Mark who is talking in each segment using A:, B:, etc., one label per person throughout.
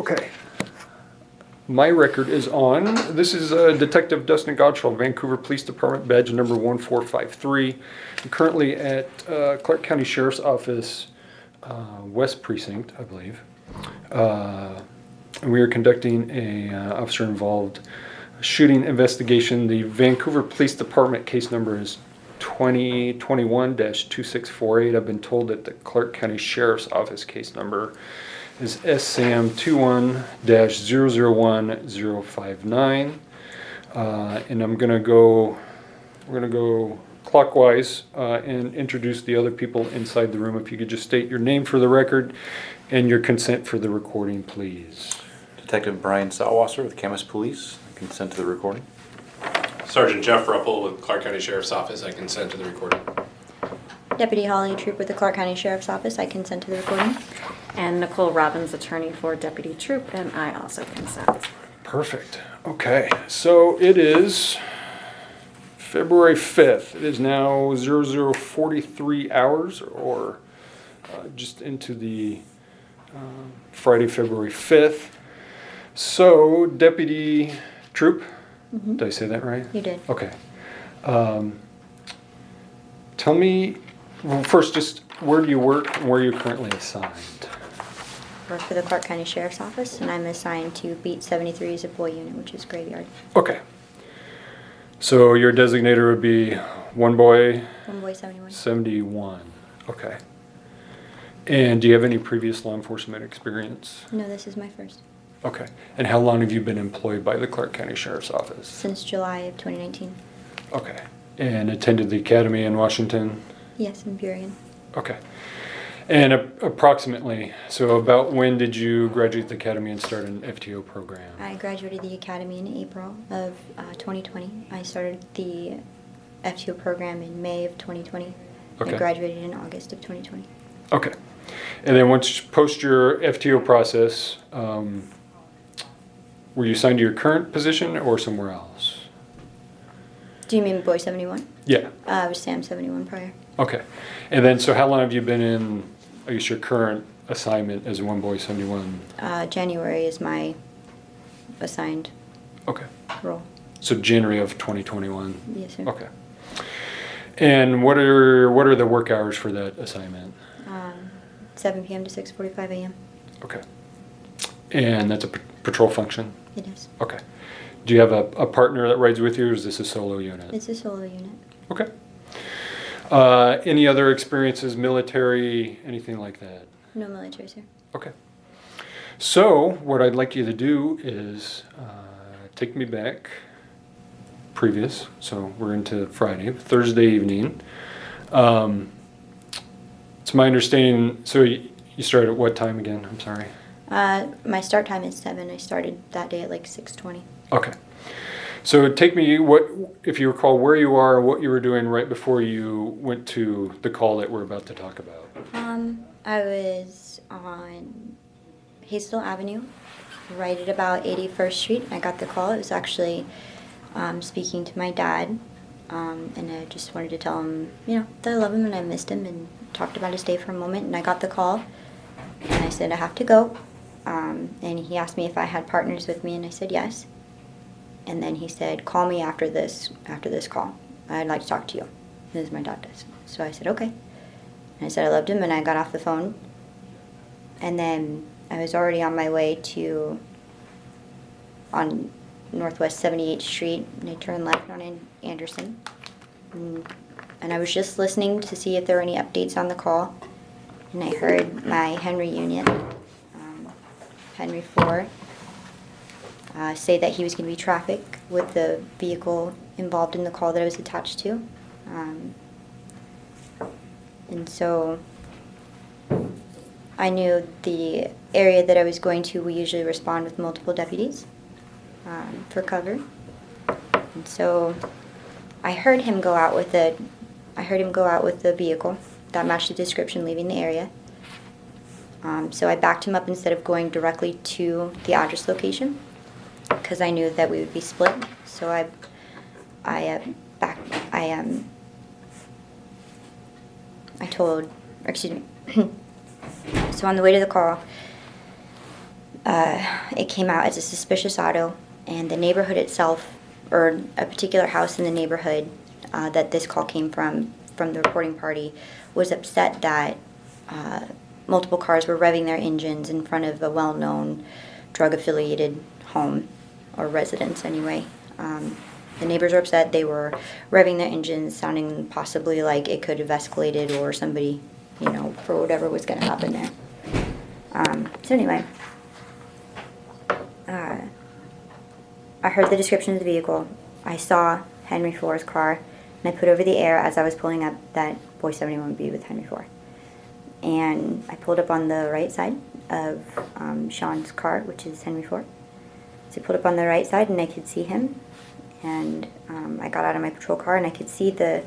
A: Okay. My record is on. This is Detective Dustin Goudschaal, Vancouver Police Department, badge number 1453. I'm currently at Clark County Sheriff's Office, West Precinct, I believe. And we are conducting a officer-involved shooting investigation. The Vancouver Police Department case number is 2021-2648. I've been told that the Clark County Sheriff's Office case number is SAM 21-001059. And we're gonna go clockwise and introduce the other people inside the room. If you could just state your name for the record and your consent for the recording, please.
B: Detective Brian Salwasser with Camas Police. I consent to the recording.
C: Sergeant Jeff Ruppel with Clark County Sheriff's Office. I consent to the recording.
D: Deputy Holly Troupe with the Clark County Sheriff's Office. I consent to the recording.
E: And Nicole Robbins, attorney for Deputy Troupe, and I also consent.
A: Perfect. Okay, so it is February 5th. It is now 0043 hours, or just into the Friday, February 5th. So, Deputy Troupe, did I say that right?
D: You did.
A: Okay. Tell me, well, first, just where do you work and where are you currently assigned?
D: I work for the Clark County Sheriff's Office, and I'm assigned to Beat 73's boy unit, which is graveyard.
A: Okay. So your designator would be one boy?
D: One boy 71.
A: 71. Okay. And do you have any previous law enforcement experience?
D: No, this is my first.
A: Okay. And how long have you been employed by the Clark County Sheriff's Office?
D: Since July of 2019.
A: Okay. And attended the academy in Washington?
D: Yes, in Burien.
A: Okay. And approximately, so about when did you graduate the academy and start an FTO program?
D: I graduated the academy in April of 2020. I started the FTO program in May of 2020.
A: Okay.
D: I graduated in August of 2020.
A: Okay. And then once post your FTO process, were you assigned to your current position or somewhere else?
D: Do you mean boy 71?
A: Yeah.
D: I was Sam 71 prior.
A: Okay. And then, so how long have you been in, I guess, your current assignment as a one boy 71?
D: January is my assigned
A: Okay.
D: role.
A: So January of 2021?
D: Yes, sir.
A: Okay. And what are the work hours for that assignment?
D: 7 p.m. to 6:45 a.m.
A: Okay. And that's a patrol function?
D: It is.
A: Okay. Do you have a partner that rides with you, or is this a solo unit?
D: It's a solo unit.
A: Okay. Any other experiences, military, anything like that?
D: No military, sir.
A: Okay. So, what I'd like you to do is take me back previous. So, we're into Friday, Thursday evening. It's my understanding, so you started at what time again? I'm sorry.
D: My start time is 7. I started that day at like 6:20.
A: Okay. So take me, if you recall, where you are, what you were doing right before you went to the call that we're about to talk about.
D: I was on Hazel Avenue, right at about 81st Street. I got the call. It was actually speaking to my dad, and I just wanted to tell him, that I love him and I missed him, and talked about his day for a moment. And I got the call, and I said I have to go. And he asked me if I had partners with me, and I said yes. And then he said, call me after this call. I'd like to talk to you. This is my dad does. So I said, okay. And I said I loved him, and I got off the phone. And then I was already on my way on Northwest 78th Street, and I turned left on Anderson. And I was just listening to see if there were any updates on the call. And I heard my Henry unit, Henry 4, say that he was going to be traffic with the vehicle involved in the call that I was attached to. And so I knew the area that I was going to, we usually respond with multiple deputies for cover. And so I heard him go out with the vehicle that matched the description leaving the area. So I backed him up instead of going directly to the address location, because I knew that we would be split. So I told, so on the way to the call, it came out as a suspicious auto, and the neighborhood itself, or a particular house in the neighborhood that this call came from the reporting party, was upset that multiple cars were revving their engines in front of a well-known drug-affiliated home, or residence anyway. The neighbors were upset. They were revving their engines, sounding possibly like it could have escalated, or somebody, for whatever was going to happen there. So anyway, I heard the description of the vehicle. I saw Henry Ford's car, and I put over the air as I was pulling up that Boy 71B with Henry Ford. And I pulled up on the right side of Sean's car, which is Henry Ford. So I pulled up on the right side, and I could see him. And I got out of my patrol car, and I could see the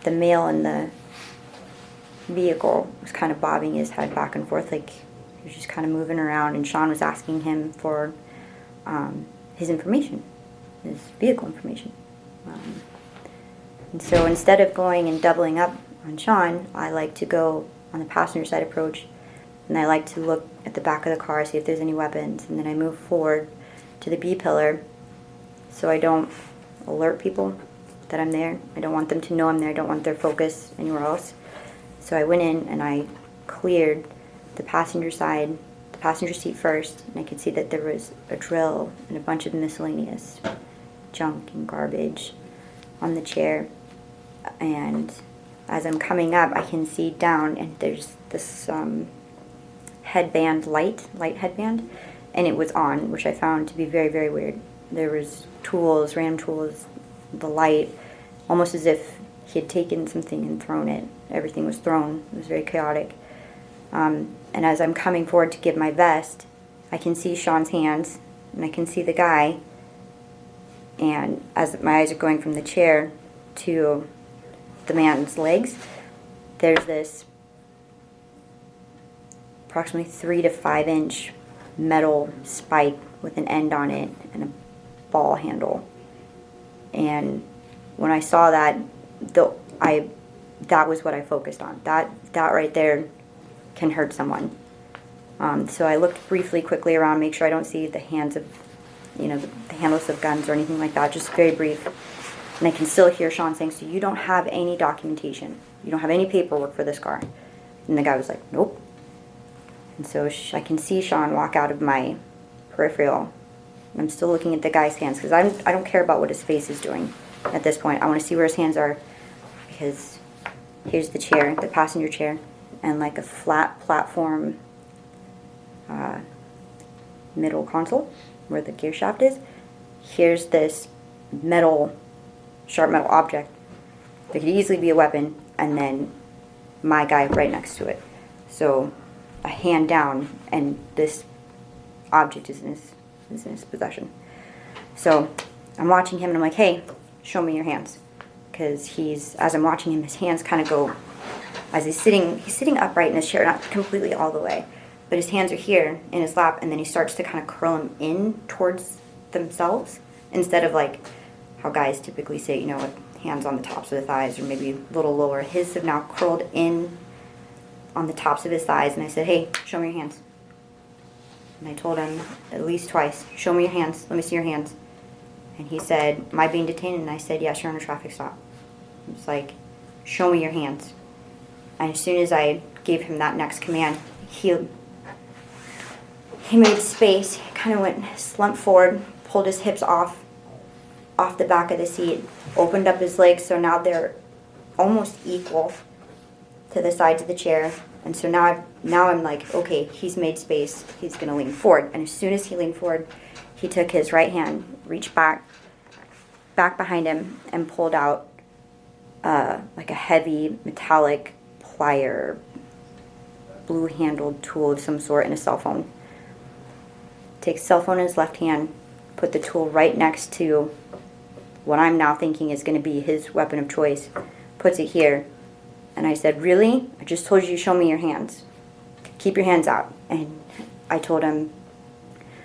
D: male in the vehicle was kind of bobbing his head back and forth, like he was just kind of moving around. And Sean was asking him for his information, his vehicle information. And so instead of going and doubling up on Sean, I like to go on the passenger side approach, and I like to look at the back of the car, see if there's any weapons, and then I move forward to the B pillar so I don't alert people that I'm there. I don't want them to know I'm there. I don't want their focus anywhere else. So I went in and I cleared the passenger side, the passenger seat first, and I could see that there was a drill and a bunch of miscellaneous junk and garbage on the chair. And as I'm coming up, I can see down, and there's this headband, light headband, and it was on, which I found to be very, very weird. There was tools, random tools, the light, almost as if he had taken something and thrown it. Everything was thrown. It was very chaotic. And as I'm coming forward to give my vest, I can see Sean's hands, and I can see the guy. And as my eyes are going from the chair to the man's legs, there's this approximately 3 to 5 inch metal spike with an end on it and a ball handle. And when I saw that, that was what I focused on. That right there can hurt someone. So I looked briefly, quickly around, make sure I don't see the hands of, the handles of guns or anything like that, just very brief. And I can still hear Sean saying, "So you don't have any documentation? You don't have any paperwork for this car?" And the guy was like, "Nope." And so I can see Sean walk out of my peripheral. And I'm still looking at the guy's hands, because I don't care about what his face is doing at this point. I want to see where his hands are, because here's the chair, the passenger chair, and like a flat platform middle console where the gear shaft is. Here's this sharp metal object that could easily be a weapon, and then my guy right next to it. So a hand down, and this object is in his possession. So I'm watching him, and I'm like, "Hey, show me your hands." Because as I'm watching him, his hands kind of go, as he's sitting upright in his chair, not completely all the way, but his hands are here in his lap, and then he starts to kind of curl them in towards themselves, instead of like how guys typically sit, with hands on the tops of the thighs, or maybe a little lower. His have now curled in on the tops of his thighs, and I said, "Hey, show me your hands." And I told him at least twice, "Show me your hands. Let me see your hands." And he said, "Am I being detained?" And I said, "Yes, you're on a traffic stop." It's like, "Show me your hands." And as soon as I gave him that next command, he made space, kind of went slumped forward, pulled his hips off the back of the seat, opened up his legs, so now they're almost equal to the sides of the chair. And so now I'm like, okay, he's made space, he's gonna lean forward. And as soon as he leaned forward, he took his right hand, reached back behind him, and pulled out like a heavy metallic plier, blue-handled tool of some sort, and a cell phone. Takes cell phone in his left hand, put the tool right next to what I'm now thinking is going to be his weapon of choice, puts it here. And I said, "Really? I just told you to show me your hands. Keep your hands out." And I told him,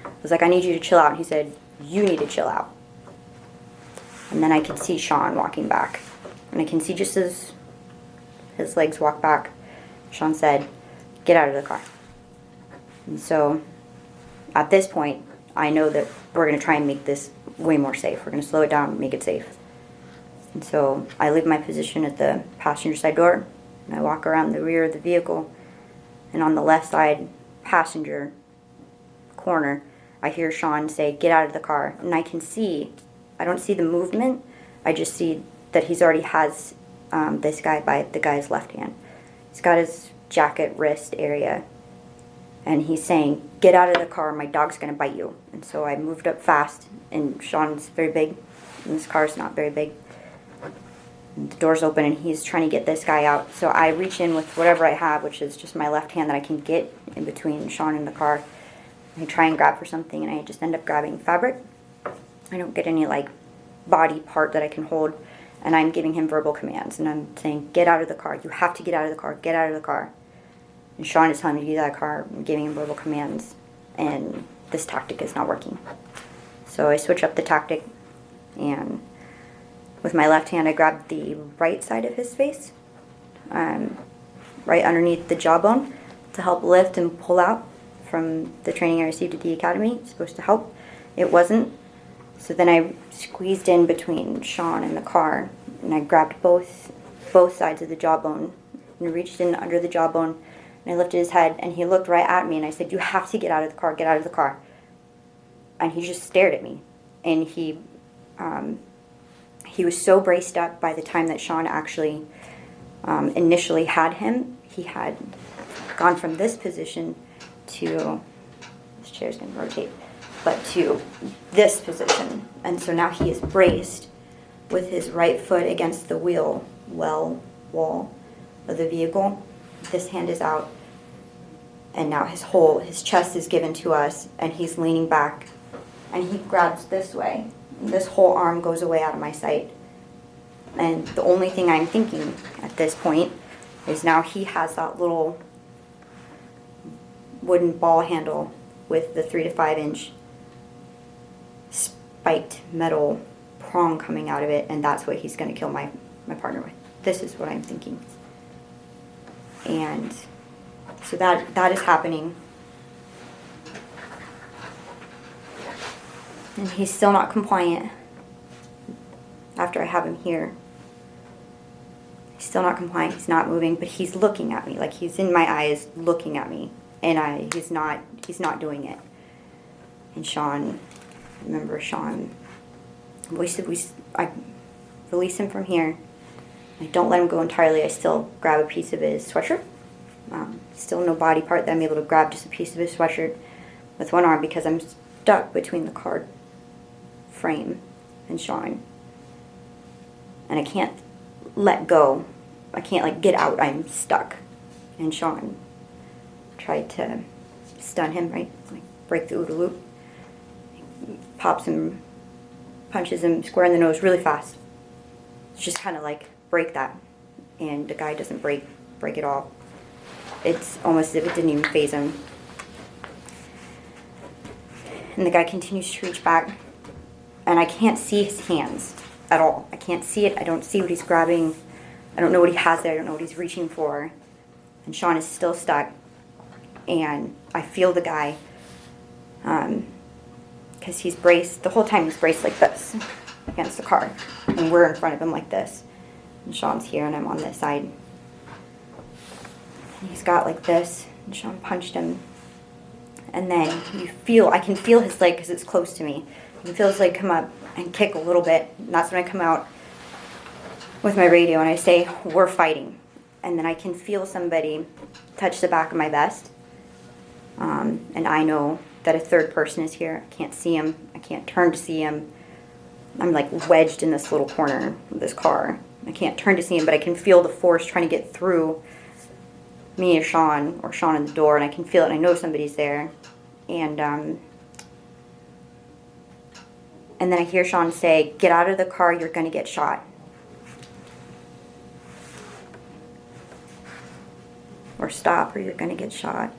D: I was like, "I need you to chill out." He said, "You need to chill out." And then I could see Sean walking back. And I can see just as his legs walk back, Sean said, "Get out of the car." And so
F: at this point, I know that we're going to try and make this way more safe. We're going to slow it down, make it safe. And so I leave my position at the passenger side door, and I walk around the rear of the vehicle, and on the left side passenger corner, I hear Sean say, "Get out of the car." And I can see, I don't see the movement, I just see that he's already has this guy by the guy's left hand. He's got his jacket wrist area, and he's saying, "Get out of the car, my dog's gonna bite you." And so I moved up fast, and Sean's very big, and this car's not very big. And the door's open, and he's trying to get this guy out. So I reach in with whatever I have, which is just my left hand that I can get in between Sean and the car. I try and grab for something, and I just end up grabbing fabric. I don't get any like body part that I can hold, and I'm giving him verbal commands, and I'm saying, "Get out of the car, you have to get out of the car, get out of the car." And Sean is telling me to get out of the car, I'm giving him verbal commands, and this tactic is not working. So I switch up the tactic, and with my left hand I grab the right side of his face, right underneath the jawbone, to help lift and pull out. From the training I received at the academy, it's supposed to help. It wasn't. So then I squeezed in between Sean and the car, and I grabbed both sides of the jawbone and reached in under the jawbone, and I lifted his head, and he looked right at me, and I said, "You have to get out of the car, get out of the car." And he just stared at me, and he was so braced up by the time that Sean actually initially had him. He had gone from this position to, this chair's going to rotate, but to this position. And so now he is braced with his right foot against the wall of the vehicle. This hand is out, and now his chest is given to us, and he's leaning back, and he grabs this way. This whole arm goes away out of my sight. And the only thing I'm thinking at this point is now he has that little wooden ball handle with the 3 to 5 inch spiked metal prong coming out of it, and that's what he's going to kill my partner with. This is what I'm thinking. And so that is happening. And he's still not compliant after I have him here. He's still not compliant, he's not moving, but he's looking at me, like he's in my eyes looking at me. And he's not doing it. And Sean, remember Sean, I release him from here. I don't let him go entirely. I still grab a piece of his sweatshirt. Still no body part that I'm able to grab, just a piece of his sweatshirt with one arm, because I'm stuck between the car frame and Sean. And I can't let go. I can't like get out. I'm stuck. And Sean tried to stun him, right? Like break the OODA loop. Pops him, punches him square in the nose really fast. It's just kind of like break that. And the guy doesn't break it all. It's almost as if it didn't even faze him. And the guy continues to reach back, and I can't see his hands at all. I can't see it. I don't see what he's grabbing. I don't know what he has there. I don't know what he's reaching for. And Sean is still stuck. And I feel the guy, because he's braced, the whole time he's braced like this against the car. And we're in front of him like this. And Sean's here, and I'm on this side. And he's got like this, and Sean punched him. And then I can feel his leg because it's close to me. I can feel his leg come up and kick a little bit. And that's when I come out with my radio and I say, "We're fighting." And then I can feel somebody touch the back of my vest. And I know that a third person is here. I can't see him. I can't turn to see him. I'm like wedged in this little corner of this car. I can't turn to see him, but I can feel the force trying to get through me and Sean, or Sean in the door, and I can feel it, and I know somebody's there. And then I hear Sean say, "Get out of the car, you're going to get shot." Or "Stop, or you're going to get shot."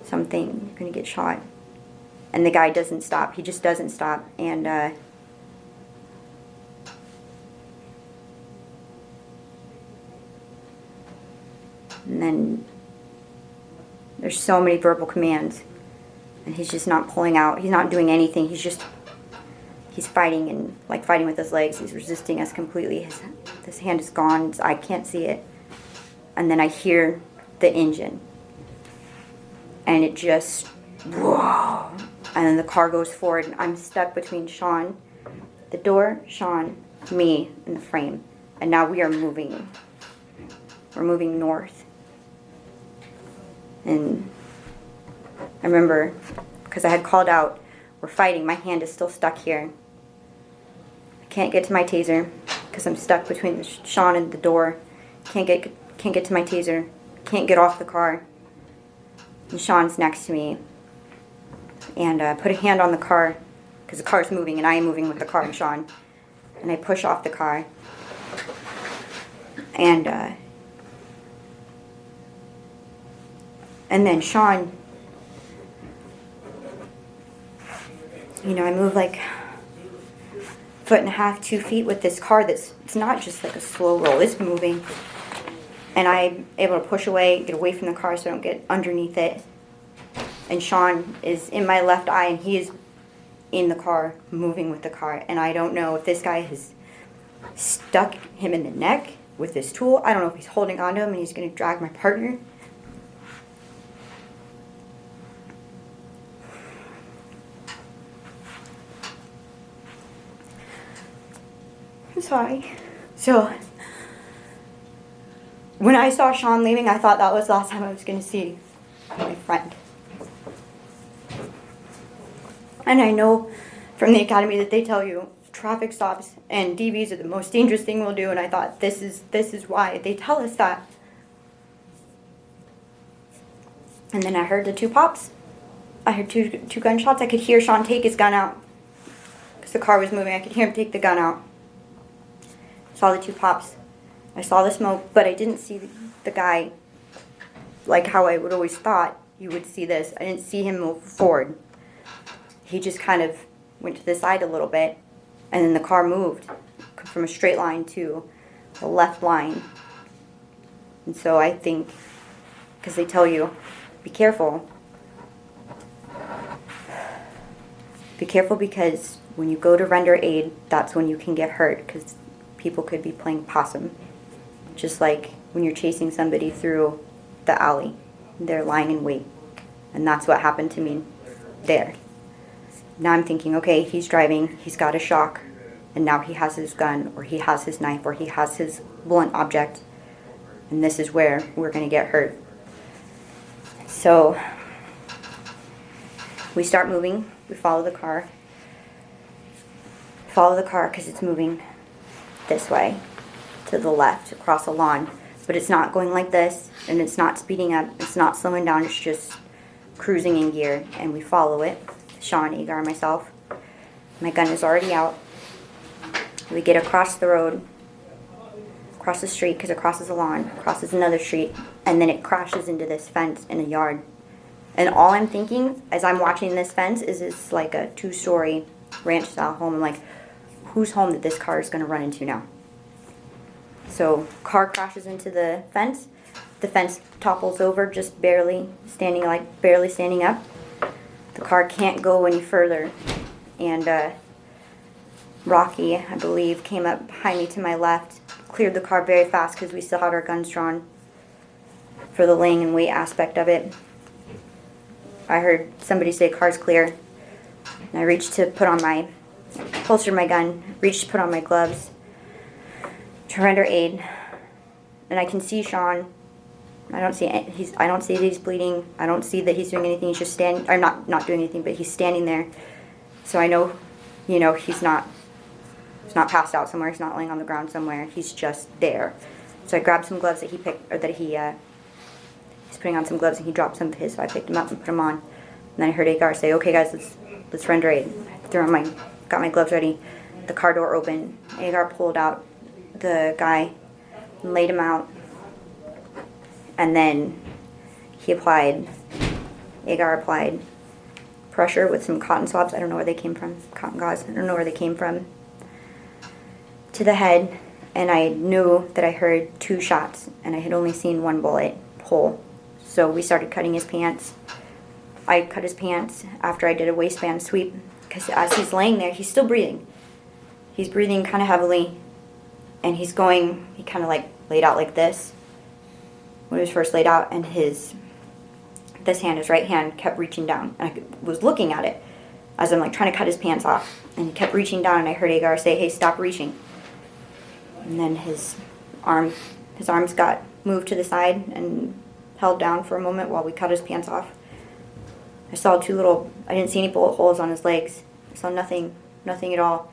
F: Something, "You're going to get shot." And the guy doesn't stop. He just doesn't stop. And then there's so many verbal commands. And he's just not pulling out. He's not doing anything. He's fighting and like fighting with his legs. He's resisting us completely. His hand is gone. I can't see it. And then I hear the engine. And it just, whoa. And then the car goes forward and I'm stuck between Sean, the door, Sean, me, and the frame. And now we are moving. We're moving north. And I remember, because I had called out, we're fighting, my hand is still stuck here. I can't get to my taser because I'm stuck between Sean and the door. Can't get to my taser. Can't get off the car. And Sean's next to me. And I put a hand on the car because the car's moving and I am moving with the car and Sean. And I push off the car. And then Sean, I move like 1.5 feet, 2 feet with this car it's not just like a slow roll, it's moving. And I'm able to push away, get away from the car so I don't get underneath it. And Sean is in my left eye and he is in the car, moving with the car. And I don't know if this guy has stuck him in the neck with this tool. I don't know if he's holding onto him and he's going to drag my partner. I'm sorry. So, when I saw Sean leaving, I thought that was the last time I was going to see my friend. And I know from the academy that they tell you traffic stops and DVs are the most dangerous thing we'll do, and I thought this is why they tell us that. And then I heard the 2 pops. I heard two gunshots. I could hear Sean take his gun out because the car was moving. I could hear him take the gun out. Saw the 2 pops. I saw the smoke, but I didn't see the guy like how I would always thought you would see this. I didn't see him move forward. He just kind of went to the side a little bit, and then the car moved from a straight line to a left line. And so I think, because they tell you, be careful. Be careful because when you go to render aid, that's when you can get hurt because people could be playing possum. Just like when you're chasing somebody through the alley, they're lying in wait. And that's what happened to me there. Now I'm thinking, okay, he's driving, he's got a shock, and now he has his gun, or he has his knife, or he has his blunt object, and this is where we're going to get hurt. So we start moving, we follow the car. Follow the car because it's moving this way, to the left, across a lawn. But it's not going like this, and it's not speeding up, it's not slowing down, it's just cruising in gear, and we follow it. Sean, Agar, and myself. My gun is already out. We get across the road, across the street, because it crosses a lawn, crosses another street, and then it crashes into this fence in a yard. And all I'm thinking, as I'm watching this fence, is it's like a 2-story ranch-style home. I'm like, whose home that this car is going to run into now? So, car crashes into the fence. The fence topples over, just barely standing up. The car can't go any further. And Rocky, I believe, came up behind me to my left, cleared the car very fast because we still had our guns drawn for the laying in wait aspect of it. I heard somebody say car's clear. And I reached to put on my, holstered my gun, reached to put on my gloves to render aid. And I can see Sean. I don't see that he's bleeding. I don't see that he's doing anything. He's just standing, or not doing anything, but he's standing there. So I know, he's not passed out somewhere. He's not laying on the ground somewhere. He's just there. So I grabbed some gloves that he picked, or that he's putting on some gloves, and he dropped some of his. So I picked them up and put them on. And then I heard Agar say, "Okay, guys, let's render aid." Got my gloves ready. The car door opened. Agar pulled out the guy and laid him out. And then Agar applied pressure with some cotton swabs. I don't know where they came from. Cotton gauze. I don't know where they came from. To the head. And I knew that I heard 2 shots. And I had only seen 1 bullet hole. So we started cutting his pants. I cut his pants after I did a waistband sweep, because as he's laying there, he's still breathing. He's breathing kind of heavily, and he kind of like laid out like this when he was first laid out, and his right hand kept reaching down. And I was looking at it as I'm like trying to cut his pants off, and he kept reaching down, and I heard Agar say, "Hey, stop reaching." And then his arms got moved to the side and held down for a moment while we cut his pants off. I didn't see any bullet holes on his legs. I saw nothing at all.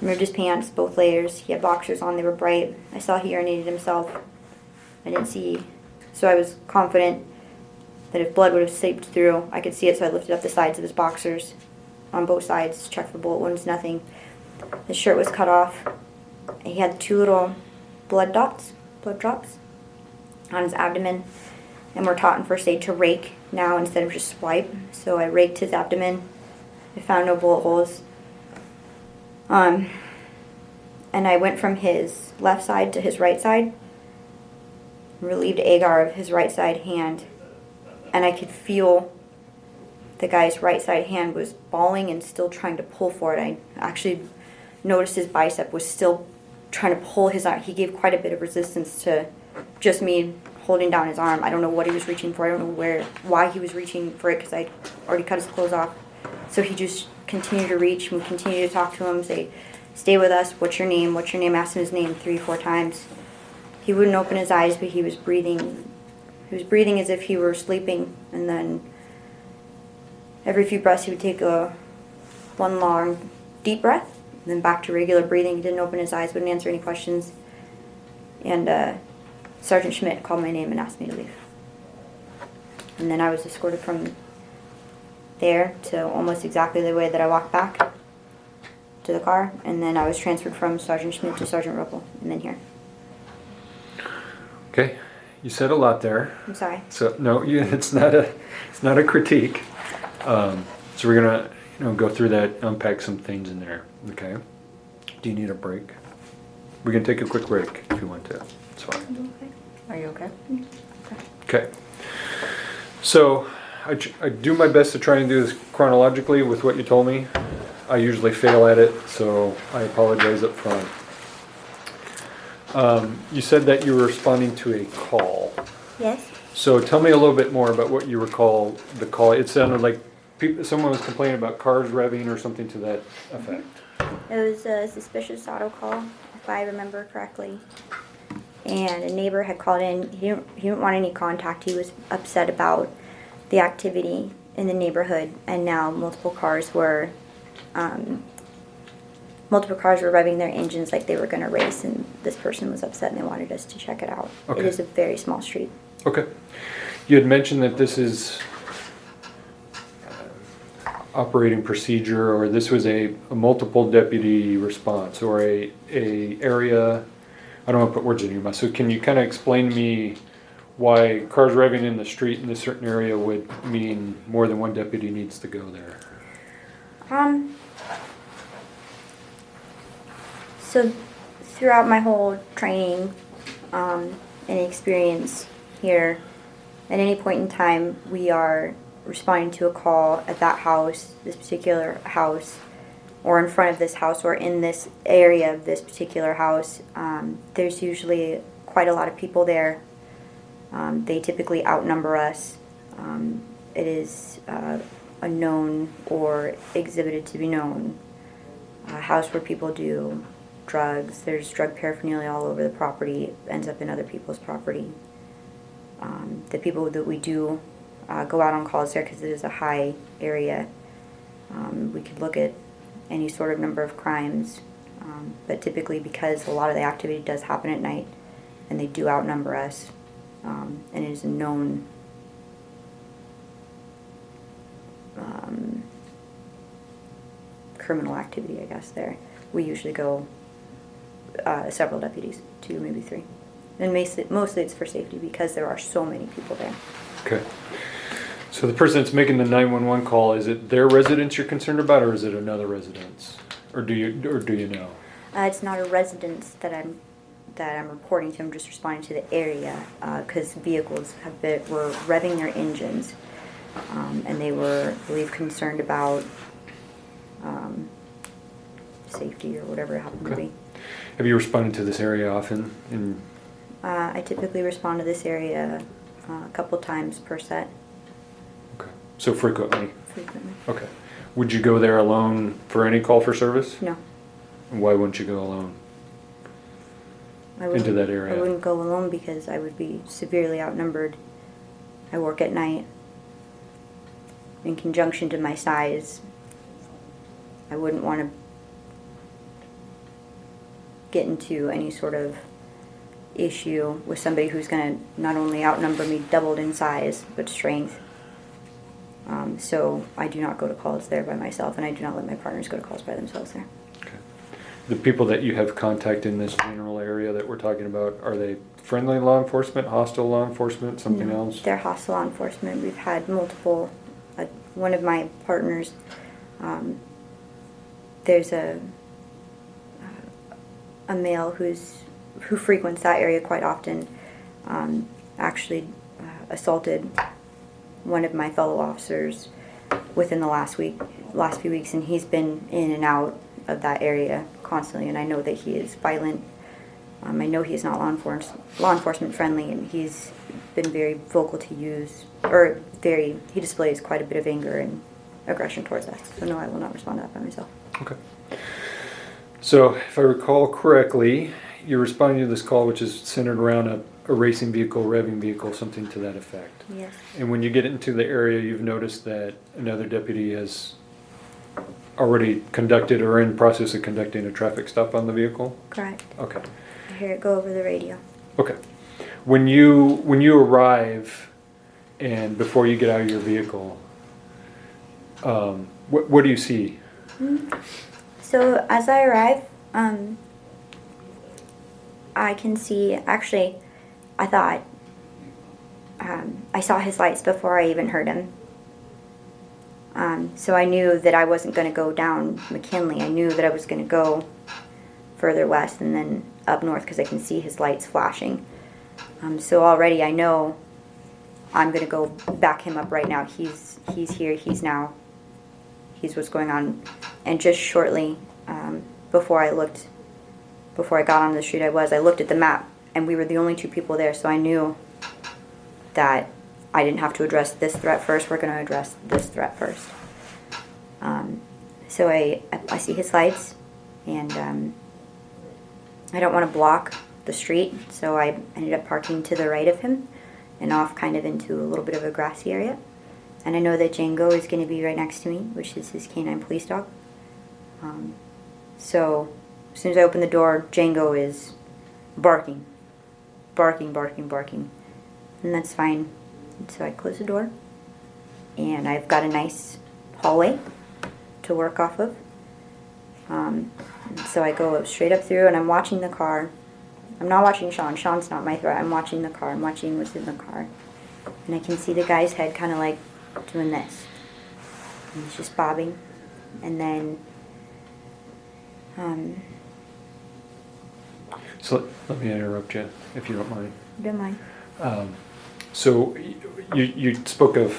F: Removed his pants, both layers. He had boxers on, they were bright. I saw he urinated himself. So I was confident that if blood would have seeped through, I could see it, so I lifted up the sides of his boxers on both sides, checked for bullet wounds, nothing. His shirt was cut off. He had 2 little blood drops on his abdomen, and we're taught in first aid to rake now instead of just swipe. So I raked his abdomen. I found no bullet holes. And I went from his left side to his right side, relieved Agar of his right side hand, and I could feel the guy's right side hand was balling and still trying to pull for it. I actually noticed his bicep was still trying to pull his arm. He gave quite a bit of resistance to just me holding down his arm. I don't know what he was reaching for. I don't know why he was reaching for it, because I already cut his clothes off. So he just continued to reach and continued to talk to him, say, "Stay with us, what's your name, what's your name?" Asked him his name 3-4 times. He wouldn't open his eyes, but he was breathing. He was breathing as if he were sleeping, and then every few breaths he would take one long deep breath, and then back to regular breathing. He didn't open his eyes, wouldn't answer any questions. And Sergeant Schmidt called my name and asked me to leave. And then I was escorted from there to almost exactly the way that I walked back to the car, and then I was transferred from Sergeant Schmidt to Sergeant Ruppel, and then here.
A: Okay, you said a lot there.
F: I'm sorry.
A: So no, it's not a critique. So we're gonna go through that, unpack some things in there. Okay. Do you need a break? We can take a quick break if you want to. It's fine.
E: Are you okay?
A: Okay. So I do my best to try and do this chronologically with what you told me. I usually fail at it, so I apologize up front. You said that you were responding to a call.
D: Yes.
A: So tell me a little bit more about what you recall the call. It sounded like someone was complaining about cars revving or something to that effect.
D: It was a suspicious auto call, if I remember correctly. And a neighbor had called in. He didn't want any contact. He was upset about the activity in the neighborhood, and now multiple cars were revving their engines like they were going to race, and this person was upset and they wanted us to check it out.
A: Okay.
D: It is a very small street.
A: Okay. You had mentioned that this is operating procedure, or this was a multiple deputy response, or a area. I don't want to put words in your mouth. So can you kind of explain to me why cars revving in the street in a certain area would mean more than one deputy needs to go there?
D: So throughout my whole training and experience here, at any point in time, we are responding to a call at that house, this particular house, or in front of this house, or in this area of this particular house. There's usually quite a lot of people there. They typically outnumber us. It is a known or exhibited to be known house where people do drugs. There's drug paraphernalia all over the property. It ends up in other people's property. The people that we do go out on calls there, because it is a high area. We could look at any sort of number of crimes, but typically, because a lot of the activity does happen at night and they do outnumber us, and it is a known criminal activity, I guess, there, we usually go several deputies, 2, maybe 3. And mostly it's for safety, because there are so many people there.
A: Okay. So the person that's making the 911 call, is it their residence you're concerned about, or is it another residence? Or do you know?
D: It's not a residence that I'm reporting to. I'm just responding to the area, because vehicles were revving their engines.
F: And they were, I believe, concerned about safety or whatever it happened to be.
A: Have you responded to this area often?
F: I typically respond to this area a couple times per set,
A: Okay. So frequently?
F: frequently.
A: Okay. Would you go there alone for any call for service?
F: No.
A: And why wouldn't you go alone?
F: I
A: Into that area.
F: I wouldn't go alone because I would be severely outnumbered. I work at night. In conjunction to my size, I wouldn't want to get into any sort of issue with somebody who's going to not only outnumber me doubled in size, but strength. So I do not go to calls there by myself, and I do not let my partners go to calls by themselves there.
A: Okay. The people that you have contact in this general area that we're talking about, are they friendly law enforcement, hostile law enforcement, something
F: No,
A: else?
F: they're hostile law enforcement. We've had multiple. One of my partners, there's a male who frequents that area quite often. Actually, assaulted one of my fellow officers within the last few weeks, and he's been in and out of that area constantly. And I know that he is violent. I know he is not law enforcement friendly, and he's been very vocal to use, or he displays quite a bit of anger and aggression towards us. So no, I will not respond to that by myself.
A: Okay. So if I recall correctly, you're responding to this call, which is centered around a racing vehicle, revving vehicle, something to that effect.
F: Yes.
A: And when you get into the area, you've noticed that another deputy has already conducted or in process of conducting a traffic stop on the vehicle?
F: Correct.
A: Okay.
F: I hear it go over the radio.
A: Okay. When you arrive and before you get out of your vehicle, what do you see?
F: So as I arrive, I can see, actually, I thought I saw his lights before I even heard him. So I knew that I wasn't going to go down McKinley. I knew that I was going to go further west and then up north because I can see his lights flashing. So already I know I'm going to go back him up right now. He's here. He's what's going on. And just shortly before I got on the street I looked at the map, and we were the only two people there, so I knew that I didn't have to address this threat first. We're going to address this threat first. So I see his lights, and I don't want to block the street, so I ended up parking to the right of him and off kind of into a little bit of a grassy area. And I know that Django is going to be right next to me, which is his canine police dog. So as soon as I open the door, Django is barking. And that's fine. And so I close the door, and I've got a nice hallway to work off of. And so I go straight up through, and I'm watching the car. I'm not watching Sean. Sean's not my threat. I'm watching the car. I'm watching what's in the car. And I can see the guy's head kind of like doing this. And he's just bobbing. And then
A: So let me interrupt you, if you don't mind.
F: don't mind.
A: So you spoke of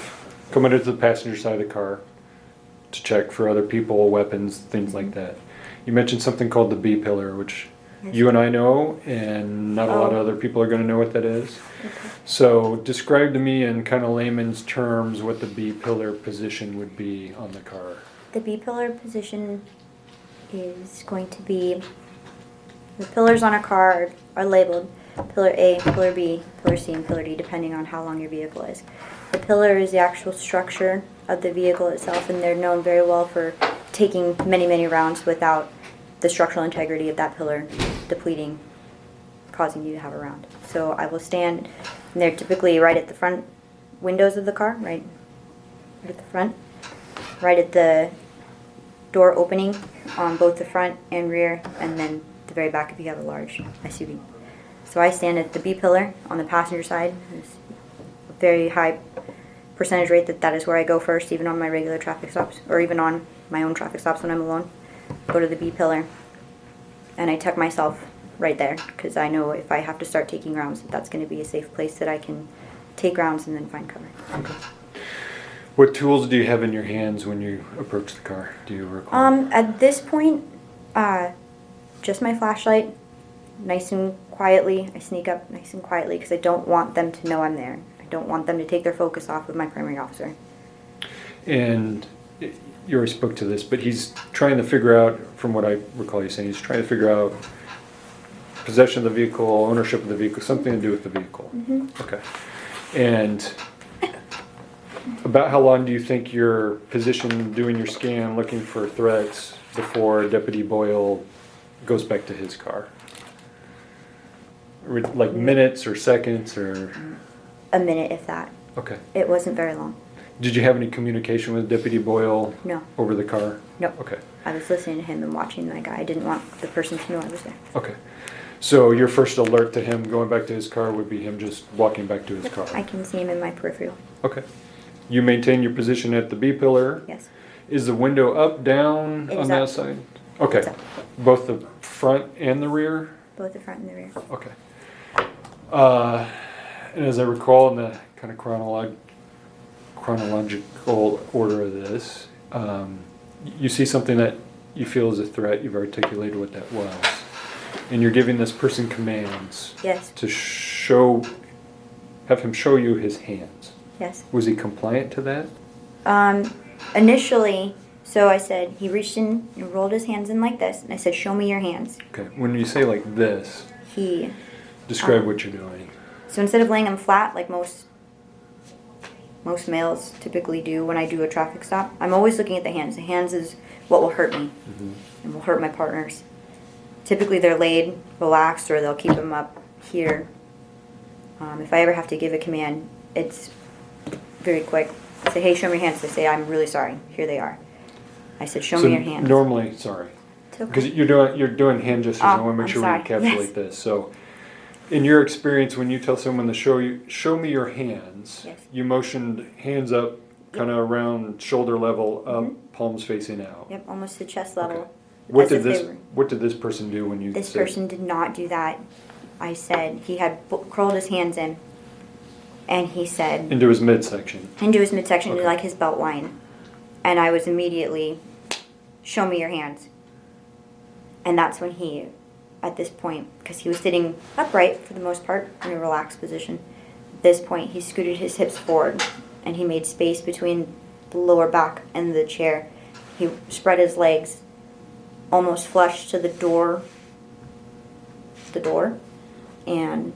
A: coming into the passenger side of the car to check for other people, weapons, things like that. You mentioned something called the B pillar, which
F: Yes.
A: you and I know, and not a lot of
F: Oh.
A: other people are going to know what that is.
F: Okay.
A: So describe to me in kind of layman's terms what the B pillar position would be on the car.
F: The B pillar position is going to be, the pillars on a car are labeled pillar A, pillar B, pillar C, and pillar D, depending on how long your vehicle is. The pillar is the actual structure of the vehicle itself, and they're known very well for taking many, many rounds without the structural integrity of that pillar depleting, causing you to have a round. So I will stand, and they're typically right at the front windows of the car, right at the front, right at the door opening on both the front and rear, and then the very back if you have a large SUV. So I stand at the B pillar on the passenger side. There's a very high percentage rate that is where I go first, even on my regular traffic stops, or even on my own traffic stops when I'm alone. Go to the B pillar, and I tuck myself right there, because I know if I have to start taking rounds, that's going to be a safe place that I can take rounds and then find cover.
A: What tools do you have in your hands when you approach the car? Do you recall?
F: At this point, just my flashlight, nice and quietly. I sneak up nice and quietly because I don't want them to know I'm there. I don't want them to take their focus off of my primary officer.
A: And you already spoke to this, but he's trying to figure out, from what I recall you saying, he's trying to figure out possession of the vehicle, ownership of the vehicle, something to do with the vehicle.
F: Mm-hmm.
A: Okay. And about how long do you think you're positioned doing your scan, looking for threats before Deputy Boyle goes back to his car? Like minutes or seconds or?
F: A minute, if that.
A: Okay.
F: It wasn't very long.
A: Did you have any communication with Deputy Boyle?
F: No.
A: Over the car?
F: No.
A: Okay.
F: I was listening to him and watching that guy. I didn't want the person to know I was there.
A: Okay. So your first alert to him going back to his car would be him just walking back to his car?
F: I can see him in my peripheral.
A: Okay. You maintain your position at the B pillar?
F: Yes.
A: Is the window up, down
F: It
A: on
F: is
A: that
F: up.
A: side? Okay.
F: It's up.
A: Both the front and the rear?
F: Both the front and the rear.
A: Okay. And as I recall in the kind of chronological order of this, you see something that you feel is a threat, you've articulated what that was, and you're giving this person commands
F: Yes.
A: to have him show you his hands.
F: Yes.
A: Was he compliant to that?
F: Initially, so I said, he reached in and rolled his hands in like this, and I said, show me your hands.
A: Okay. When you say like this,
F: He,
A: describe what you're doing.
F: so instead of laying them flat like most males typically do when I do a traffic stop, I'm always looking at the hands. The hands is what will hurt me and will hurt my partners. Typically they're laid, relaxed, or they'll keep them up here. If I ever have to give a command, it's very quick. I say, hey, show me your hands. They say, I'm really sorry. Here they are. I said, show me your hands.
A: Normally, sorry,
F: It's okay.
A: because you're doing hand gestures. I want to make
F: I'm
A: sure
F: sorry.
A: we encapsulate
F: Yes.
A: this. So, in your experience, when you tell someone to show me your hands,
F: Yes.
A: you motioned hands up, kind of around shoulder level, up, palms facing out.
F: Yep, almost to chest level.
A: Okay. What
F: As
A: did
F: if they
A: this
F: were-
A: What did this person do when you?
F: This
A: said,
F: person did not do that. I said, he had curled his hands in, and he said,
A: into his midsection?
F: into his midsection,
A: Okay.
F: into like his belt line. And I was immediately, show me your hands. And that's when he, at this point, because he was sitting upright for the most part, in a relaxed position, at this point he scooted his hips forward, and he made space between the lower back and the chair. He spread his legs almost flush to the door, and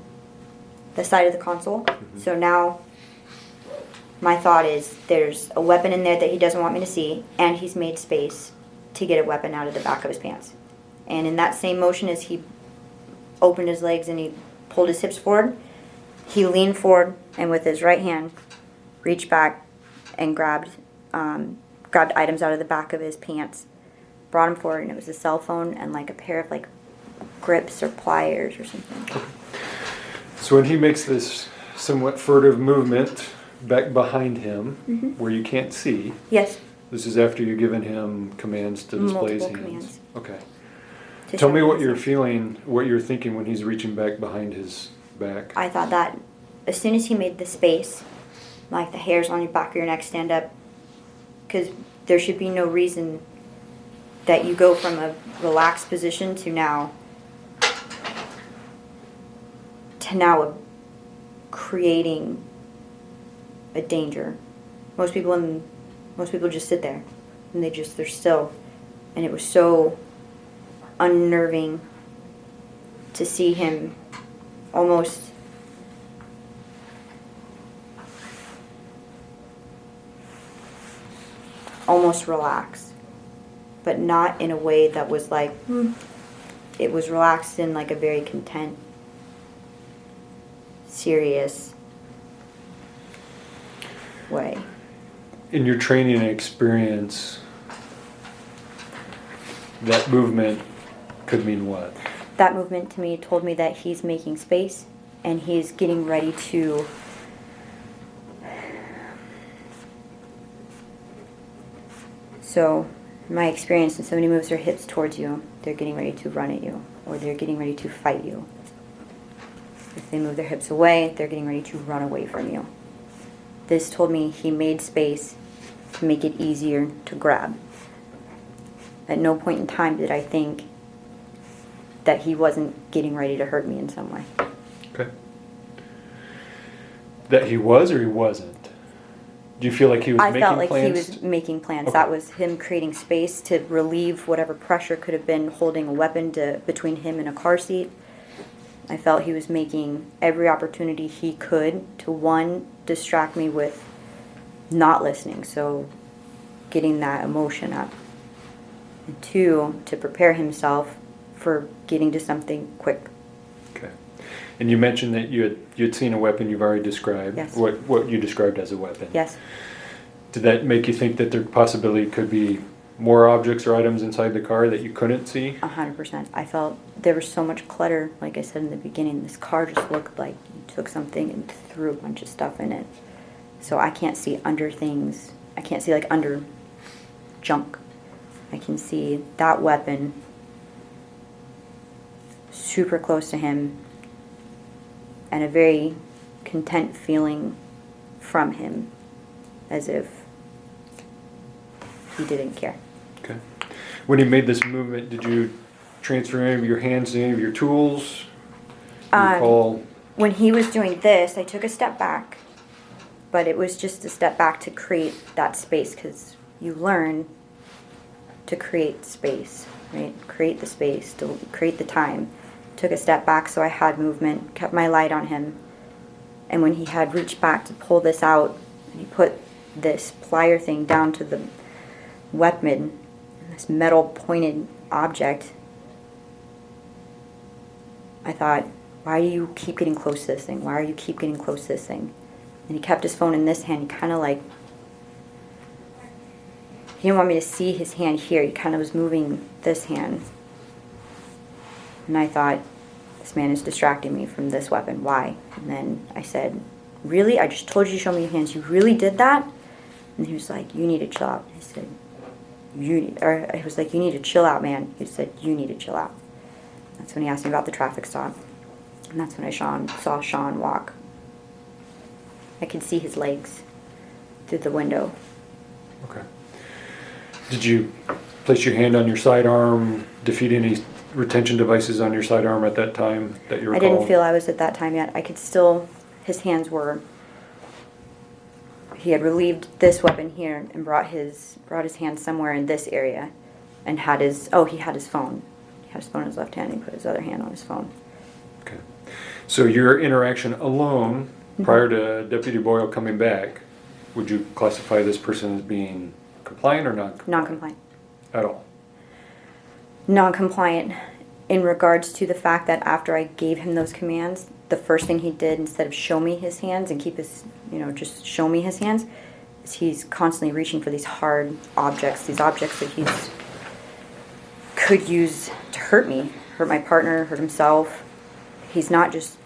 F: the side of the console. So now my thought is there's a weapon in there that he doesn't want me to see, and he's made space to get a weapon out of the back of his pants. And in that same motion as he opened his legs and he pulled his hips forward, he leaned forward and with his right hand reached back and grabbed items out of the back of his pants, brought them forward, and it was a cell phone and like a pair of like grips or pliers or something.
A: So when he makes this somewhat furtive movement back behind him, where you can't see,
F: Yes.
A: this is after you've given him commands to display his
F: Multiple
A: hands.
F: commands.
A: Okay.
F: to
A: Tell
F: show
A: me what
F: his
A: you're
F: hands.
A: feeling, what you're thinking when he's reaching back behind his back.
F: I thought that as soon as he made the space, like the hairs on your back of your neck stand up, because there should be no reason that you go from a relaxed position to now creating a danger. Most people just sit there and they're still, and it was so unnerving to see him almost relaxed, but not in a way that was like, it was relaxed in like a very content, serious way.
A: In your training and experience, that movement could mean what?
F: That movement to me told me that he's making space and he's getting ready to so in my experience, when somebody moves their hips towards you, they're getting ready to run at you or they're getting ready to fight you. If they move their hips away, they're getting ready to run away from you. This told me he made space to make it easier to grab. At no point in time did I think that he wasn't getting ready to hurt me in some way.
A: Okay. That he was or he wasn't? Do you feel like he was
F: I
A: making
F: felt like
A: plans?
F: he was making plans.
A: Okay.
F: That was him creating space to relieve whatever pressure could have been holding a weapon between him and a car seat. I felt he was making every opportunity he could to, one, distract me with not listening, so getting that emotion up. And two, to prepare himself for getting to something quick.
A: Okay. And you mentioned that you'd seen a weapon you've already described.
F: Yes.
A: What you described as a weapon.
F: Yes.
A: Did that make you think that there possibly could be more objects or items inside the car that you couldn't see?
F: 100%. I felt there was so much clutter. Like I said in the beginning, this car just looked like you took something and threw a bunch of stuff in it. So I can't see under things. I can't see like under junk. I can see that weapon super close to him and a very content feeling from him, as if he didn't care.
A: Okay. When he made this movement, did you transfer any of your hands to any of your tools? Do you recall?
F: When he was doing this, I took a step back, but it was just a step back to create that space, because you learn to create space, right? Create the space, to create the time. Took a step back so I had movement, kept my light on him, and when he had reached back to pull this out, he put this plier thing down to the weapon, this metal pointed object. I thought, why do you keep getting close to this thing? Why are you keep getting close to this thing? And he kept his phone in this hand. He kind of like, he didn't want me to see his hand here. He kind of was moving this hand. And I thought, this man is distracting me from this weapon. Why? And then I said, really? I just told you to show me your hands. You really did that? And he was like, you need to chill out. I said, I was like, you need to chill out, man. He said, you need to chill out. That's when he asked me about the traffic stop. And that's when I saw Sean walk. I could see his legs through the window.
A: Okay. Did you place your hand on your sidearm, defeat any retention devices on your sidearm at that time that you
F: I
A: recall?
F: didn't feel I was at that time yet. I could still, his hands were, he had relieved this weapon here and brought his hand somewhere in this area and had his, he had his phone. He had his phone in his left hand and he put his other hand on his phone.
A: Okay. So your interaction alone prior to Deputy Boyle coming back, would you classify this person as being compliant or non-compliant?
F: Non-compliant.
A: At all?
F: Non-compliant in regards to the fact that after I gave him those commands, the first thing he did, instead of show me his hands and keep his, just show me his hands, is he's constantly reaching for these hard objects, these objects that he's could use to hurt me, hurt my partner, hurt himself. He's not just,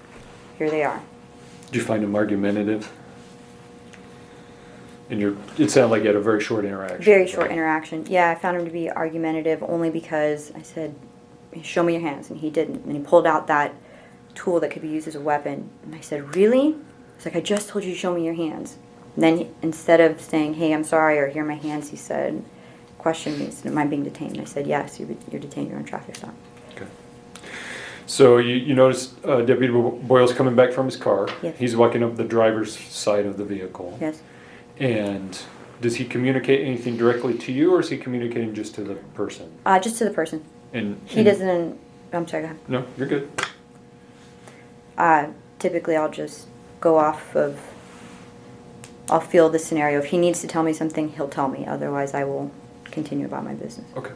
F: here they are.
A: Did you find him argumentative? It sounded like you had a very short interaction.
F: Very short interaction. Yeah, I found him to be argumentative only because I said, show me your hands, and he didn't. And he pulled out that tool that could be used as a weapon. And I said, really? It's like, I just told you to show me your hands. And then instead of saying, hey, I'm sorry, or here are my hands, he said, questioned me, he said, am I being detained? I said, yes, you're detained, you're on traffic stop.
A: Okay. So you noticed Deputy Boyle's coming back from his car.
F: Yes.
A: He's walking up the driver's side of the vehicle.
F: Yes.
A: And does he communicate anything directly to you, or is he communicating just to the person?
F: Just to the person.
A: And
F: He doesn't, I'm sorry, go ahead.
A: No, you're good.
F: Typically I'll just go off of, I'll feel the scenario. If he needs to tell me something, he'll tell me. Otherwise I will continue about my business.
A: Okay.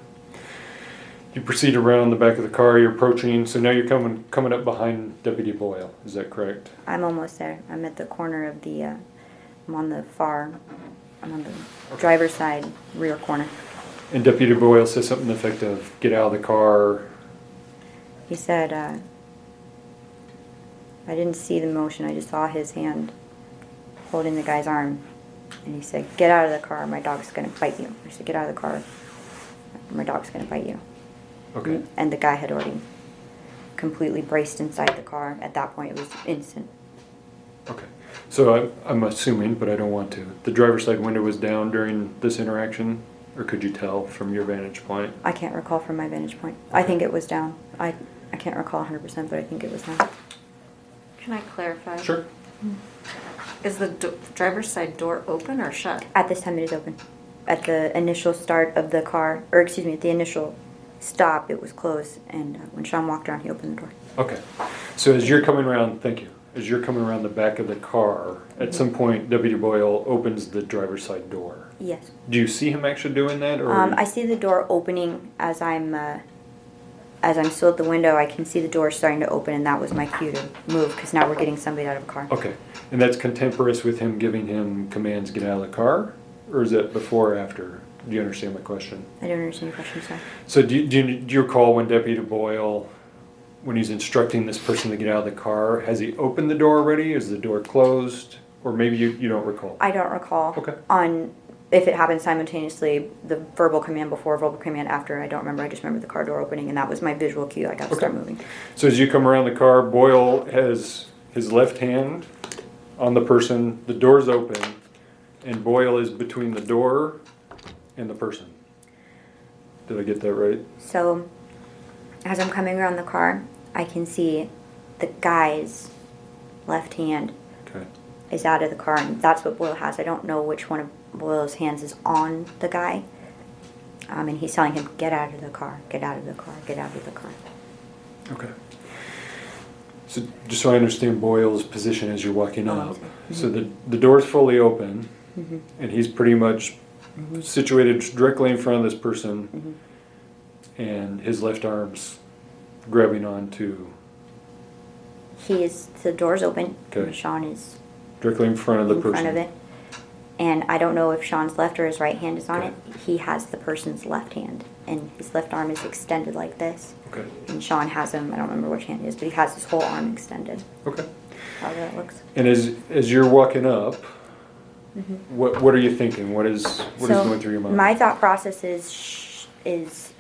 A: You proceed around the back of the car, you're approaching, so now you're coming up behind Deputy Boyle, is that correct?
F: I'm almost there. I'm at the corner of the, I'm on the driver's side, rear corner.
A: And Deputy Boyle says something to the effect of, get out of the car.
F: He said, I didn't see the motion, I just saw his hand holding the guy's arm. And he said, get out of the car, my dog's gonna bite you. I said, get out of the car, my dog's gonna bite you.
A: Okay.
F: And the guy had already completely braced inside the car. At that point, it was instant.
A: Okay. So I'm assuming, but I don't want to, the driver's side window was down during this interaction? Or could you tell from your vantage point?
F: I can't recall from my vantage point. I think it was down. I can't recall 100%, but I think it was down.
E: Can I clarify?
A: Sure.
E: Is the driver's side door open or shut?
F: At this time, it is open. At the initial start of the car, or excuse me, at the initial stop, it was closed. And when Sean walked around, he opened the door.
A: Okay. So as you're coming around, thank you, as you're coming around the back of the car, at some point Deputy Boyle opens the driver's side door.
F: Yes.
A: Do you see him actually doing that? Or
F: I see the door opening as I'm still at the window. I can see the door starting to open, and that was my cue to move because now we're getting somebody out of a car.
A: Okay. And that's contemporaneous with him giving him commands, get out of the car? Or is it before or after? Do you understand my question?
F: I don't understand your question, sorry.
A: So do you recall when Deputy Boyle, when he's instructing this person to get out of the car, has he opened the door already? Is the door closed? Or maybe you don't recall?
F: I don't recall.
A: Okay.
F: On if it happened simultaneously, the verbal command before, verbal command after, I don't remember. I just remember the car door opening, and that was my visual cue. I got to start moving.
A: So as you come around the car, Boyle has his left hand on the person, the door's open, and Boyle is between the door and the person. Did I get that right?
F: So, as I'm coming around the car, I can see the guy's left hand
A: Okay.
F: is out of the car, and that's what Boyle has. I don't know which one of Boyle's hands is on the guy. And he's telling him, get out of the car, get out of the car, get out of the car.
A: Okay. So just so I understand Boyle's position as you're walking
F: Oh,
A: up.
F: okay.
A: So the door's fully open,
F: Mm-hmm.
A: and he's pretty much situated directly in front of this person,
F: Mm-hmm.
A: and his left arm's grabbing onto
F: The door's open,
A: Okay.
F: and Sean is
A: directly in front of the
F: in
A: person.
F: front of it. And I don't know if Sean's left or his right hand is on
A: Okay.
F: it. He has the person's left hand, and his left arm is extended like this.
A: Okay.
F: And Sean has him, I don't remember which hand it is, but he has his whole arm extended.
A: Okay.
F: However that looks.
A: And as you're walking up, what are you thinking? What is going through your mind?
F: My thought process is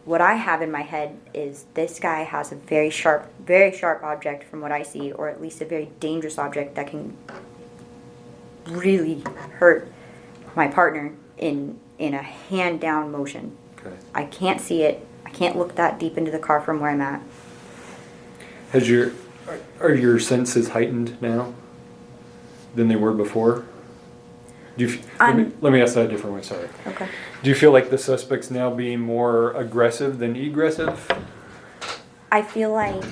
F: what I have in my head is this guy has a very sharp object from what I see, or at least a very dangerous object that can really hurt my partner in a hand down motion.
A: Okay.
F: I can't see it. I can't look that deep into the car from where I'm at.
A: Are your senses heightened now than they were before? Let me ask that a different way, sorry.
F: Okay.
A: Do you feel like the suspect's now being more aggressive than aggressive?
F: I feel like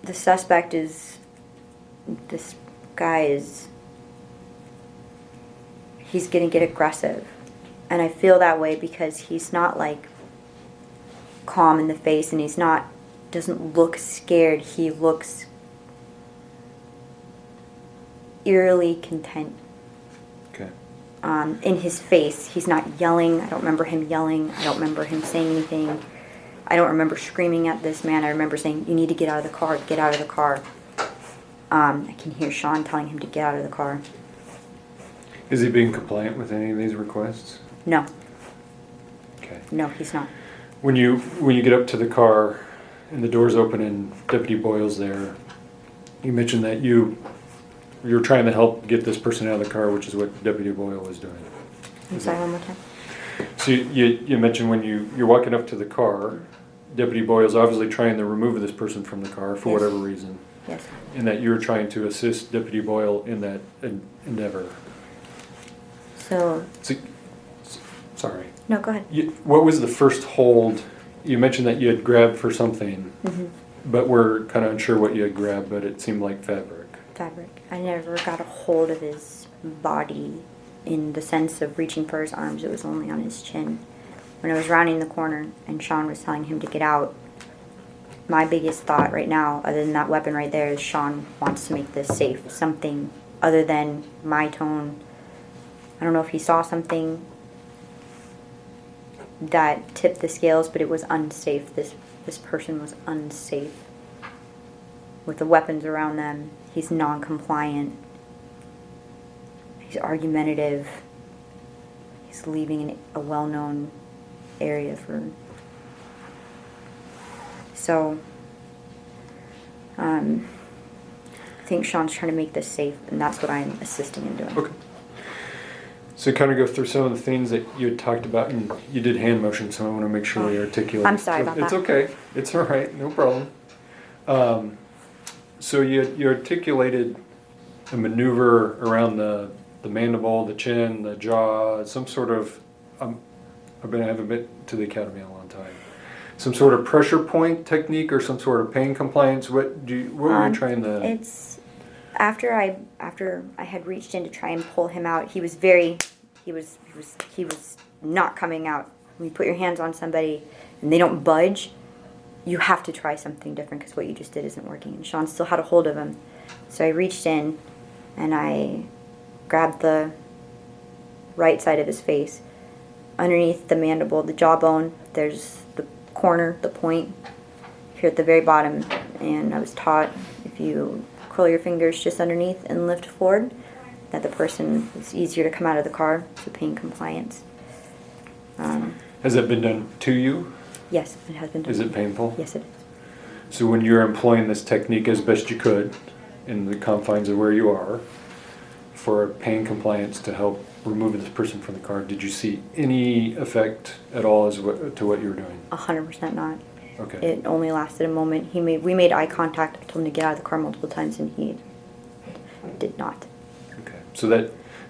F: the suspect is, this guy is, he's gonna get aggressive. And I feel that way because he's not like calm in the face, and doesn't look scared. He looks eerily content.
A: Okay.
F: In his face, he's not yelling. I don't remember him yelling. I don't remember him saying anything. I don't remember screaming at this man. I remember saying, you need to get out of the car, get out of the car. I can hear Sean telling him to get out of the car.
A: Is he being compliant with any of these requests?
F: No,
A: Okay.
F: no, he's not.
A: When you get up to the car and the door's open and Deputy Boyle's there, you mentioned that you're trying to help get this person out of the car, which is what Deputy Boyle was doing.
F: I'm sorry, one more time.
A: So you mentioned when you're walking up to the car, Deputy Boyle's obviously trying to remove this person from the car for
F: Yes.
A: whatever reason,
F: Yes.
A: and that you're trying to assist Deputy Boyle in that endeavor.
F: So,
A: Sorry.
F: no, go ahead.
A: What was the first hold? You mentioned that you had grabbed for something, but we're kind of unsure what you had grabbed, but it seemed like fabric.
F: Fabric. I never got a hold of his body in the sense of reaching for his arms. It was only on his chin. When I was rounding the corner and Sean was telling him to get out, my biggest thought right now, other than that weapon right there, is Sean wants to make this safe. Something other than my tone. I don't know if he saw something that tipped the scales, but it was unsafe. This person was unsafe. With the weapons around them, he's non-compliant. He's argumentative. He's leaving a well-known area for... So, think Sean's trying to make this safe, and that's what I'm assisting in doing.
A: Okay. So kind of go through some of the things that you had talked about, and you did hand motion, so I want to make sure we articulate.
F: I'm sorry about
A: It's
F: that.
A: okay. It's all right. No problem. So you articulated a maneuver around the mandible, the chin, the jaw, some sort of. I haven't been to the academy in a long time. Some sort of pressure point technique or some sort of pain compliance. What were you trying to?
F: It's after I had reached in to try and pull him out. He was not coming out. When you put your hands on somebody and they don't budge, you have to try something different because what you just did isn't working. And Sean still had a hold of him, so I reached in and I grabbed the right side of his face, underneath the mandible, the jawbone. There's the corner, the point here at the very bottom, and I was taught if you curl your fingers just underneath and lift forward, that the person is easier to come out of the car for pain compliance.
A: Has that been done to you?
F: Yes, it has been done.
A: Is it painful?
F: Yes, it is.
A: So when you're employing this technique as best you could in the confines of where you are for pain compliance to help remove this person from the car, did you see any effect at all to what you were doing?
F: 100% not.
A: Okay.
F: It only lasted a moment. We made eye contact. I told him to get out of the car multiple times, and he did not.
A: Okay. So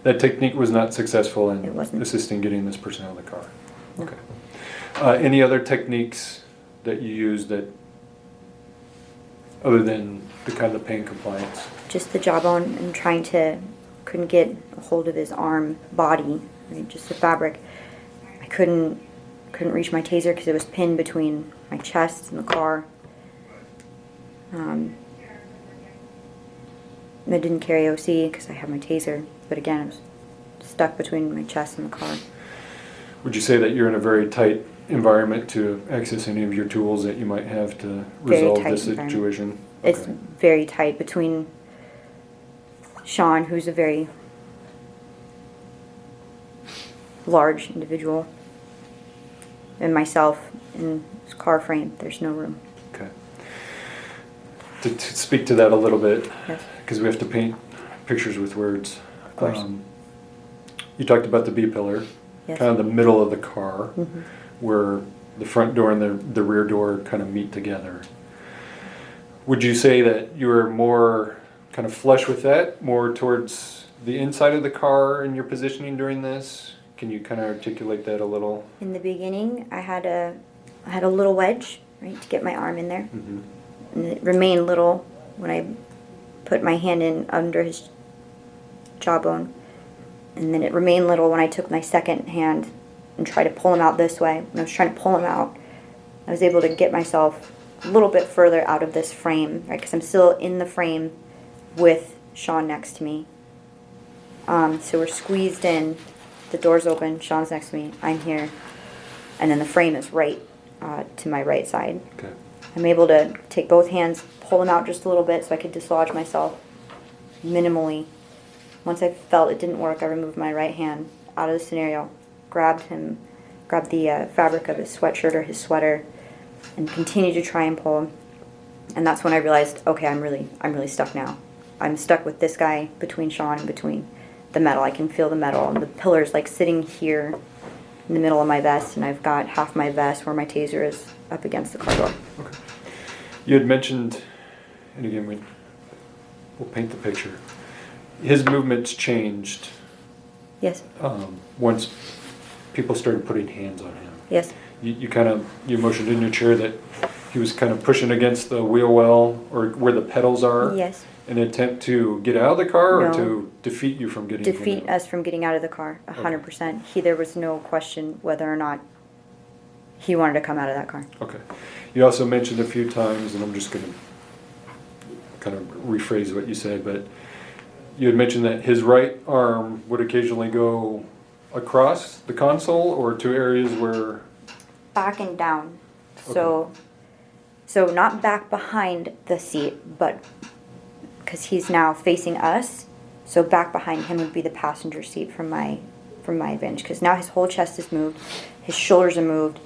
A: that technique was not successful in
F: It wasn't.
A: assisting getting this person out of the car.
F: No.
A: Okay. Any other techniques that you used that, other than the kind of pain compliance?
F: Just the jawbone and couldn't get a hold of his arm, body, right, just the fabric. I couldn't reach my taser because it was pinned between my chest and the car. I didn't carry OC because I had my taser, but again, I was stuck between my chest and the car.
A: Would you say that you're in a very tight environment to access any of your tools that you might have to
F: Very
A: resolve
F: tight
A: this
F: environment.
A: situation?
F: It's
A: Okay.
F: very tight between Sean, who's a very large individual, and myself in his car frame. There's no room.
A: Okay. To speak to that a little bit,
F: Yes.
A: because we have to paint pictures with words.
F: Of course.
A: You talked about the B-pillar,
F: Yes.
A: kind of the middle of the car,
F: Mhm.
A: where the front door and the rear door kind of meet together. Would you say that you were more kind of flush with that, more towards the inside of the car in your positioning during this? Can you kind of articulate that a little?
F: In the beginning, I had a little wedge, right, to get my arm in there.
A: Mhm.
F: And it remained little when I put my hand in under his jawbone. And then it remained little when I took my second hand and tried to pull him out this way. When I was trying to pull him out, I was able to get myself a little bit further out of this frame, right? Because I'm still in the frame with Sean next to me. So we're squeezed in, the door's open, Sean's next to me, I'm here, and then the frame is right to my right side.
A: Okay.
F: I'm able to take both hands, pull them out just a little bit so I could dislodge myself minimally. Once I felt it didn't work, I removed my right hand out of the scenario, grabbed the fabric of his sweatshirt or his sweater, and continued to try and pull him. And that's when I realized, okay, I'm really stuck now. I'm stuck with this guy between Sean and between the metal. I can feel the metal, and the pillar's like sitting here in the middle of my vest, and I've got half my vest where my taser is up against the car door.
A: Okay. You had mentioned, and again, we'll paint the picture. His movements changed
F: Yes,
A: once people started putting hands on him.
F: yes,
A: You motioned in your chair that he was kind of pushing against the wheel well, or where the pedals are.
F: yes.
A: In an attempt to get out of the car, or
F: No.
A: to defeat you from getting.
F: Defeat us from getting out of the car, 100%. There was no question whether or not he wanted to come out of that car.
A: Okay. You also mentioned a few times, and I'm just going to kind of rephrase what you said, but you had mentioned that his right arm would occasionally go across the console or to areas where.
F: Back and down. So not back behind the seat, but because he's now facing us, so back behind him would be the passenger seat from my bench. Because now his whole chest is moved, his shoulders are moved,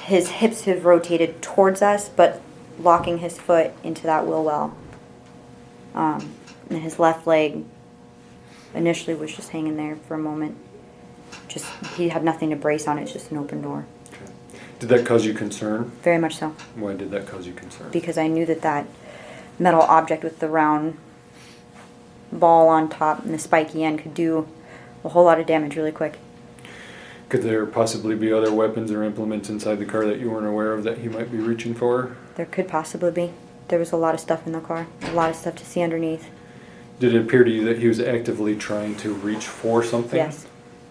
F: his hips have rotated towards us, but locking his foot into that wheel well. And his left leg initially was just hanging there for a moment. Just, he had nothing to brace on, it's just an open door.
A: Okay. Did that cause you concern?
F: Very much so.
A: Why did that cause you concern?
F: Because I knew that that metal object with the round ball on top and the spiky end could do a whole lot of damage really quick.
A: Could there possibly be other weapons or implements inside the car that you weren't aware of that he might be reaching for?
F: There could possibly be. There was a lot of stuff in the car, a lot of stuff to see underneath.
A: Did it appear to you that he was actively trying to reach for something?
F: Yes.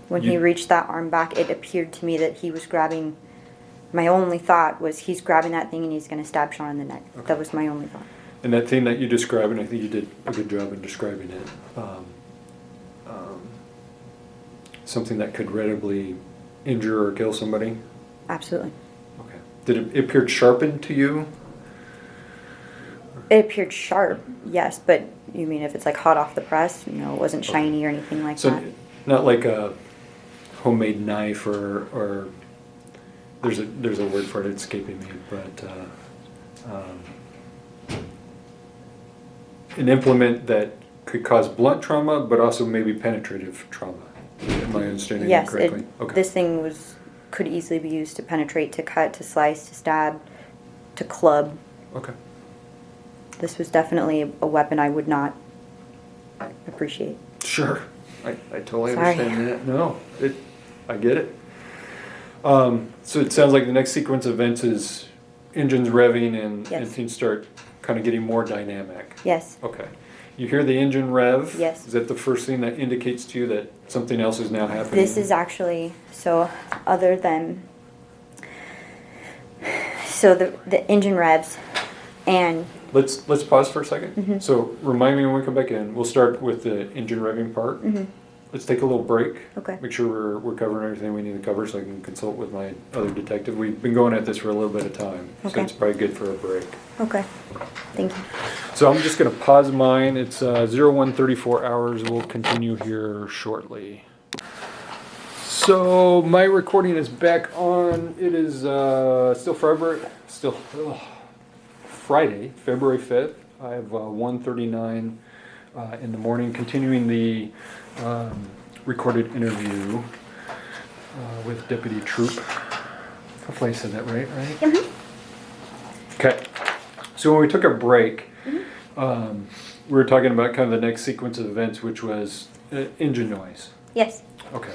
F: When he
A: You-
F: reached that arm back, it appeared to me that he was grabbing. My only thought was he's grabbing that thing and he's going to stab Sean in the neck.
A: Okay.
F: That was my only thought.
A: And that thing that you described, and I think you did a good job in describing it, something that could readily injure or kill somebody?
F: Absolutely.
A: Okay. Did it appear sharpened to you?
F: It appeared sharp, yes, but you mean if it's like hot off the press? No, it wasn't shiny or anything like
A: So,
F: that.
A: not like a homemade knife or there's a word for it, it's escaping me, but an implement that could cause blunt trauma, but also maybe penetrative trauma. Am I understanding that
F: Yes,
A: correctly? Okay.
F: this thing could easily be used to penetrate, to cut, to slice, to stab, to club.
A: Okay.
F: This was definitely a weapon I would not appreciate.
A: Sure. I totally
F: Sorry.
A: understand that. No, I get it. So it sounds like the next sequence of events is engines revving and
F: Yes.
A: things start kind of getting more dynamic.
F: Yes,
A: Okay. You hear the engine rev?
F: Yes.
A: Is that the first thing that indicates to you that something else is now happening?
F: this is actually, so other than, so the engine revs and
A: Let's pause for a second.
F: Mhm.
A: So remind me when we come back in. We'll start with the engine revving part.
F: Mhm.
A: Let's take a little break.
F: Okay.
A: Make sure we're covering everything we need to cover so I can consult with my other detective. We've been going at this for a little bit of time. So
F: Okay.
A: it's probably good for a break.
F: Okay, thank you.
A: So I'm just gonna pause mine. It's 01:34 hours. We'll continue here shortly. So my recording is back on. It is still Friday, February 5th. I have 1:39 in the morning, continuing the recorded interview with Deputy Troupe. Hopefully I said that right? Okay. So when we took a break, we were talking about kind of the next sequence of events, which was engine noise.
F: Yes,
A: Okay.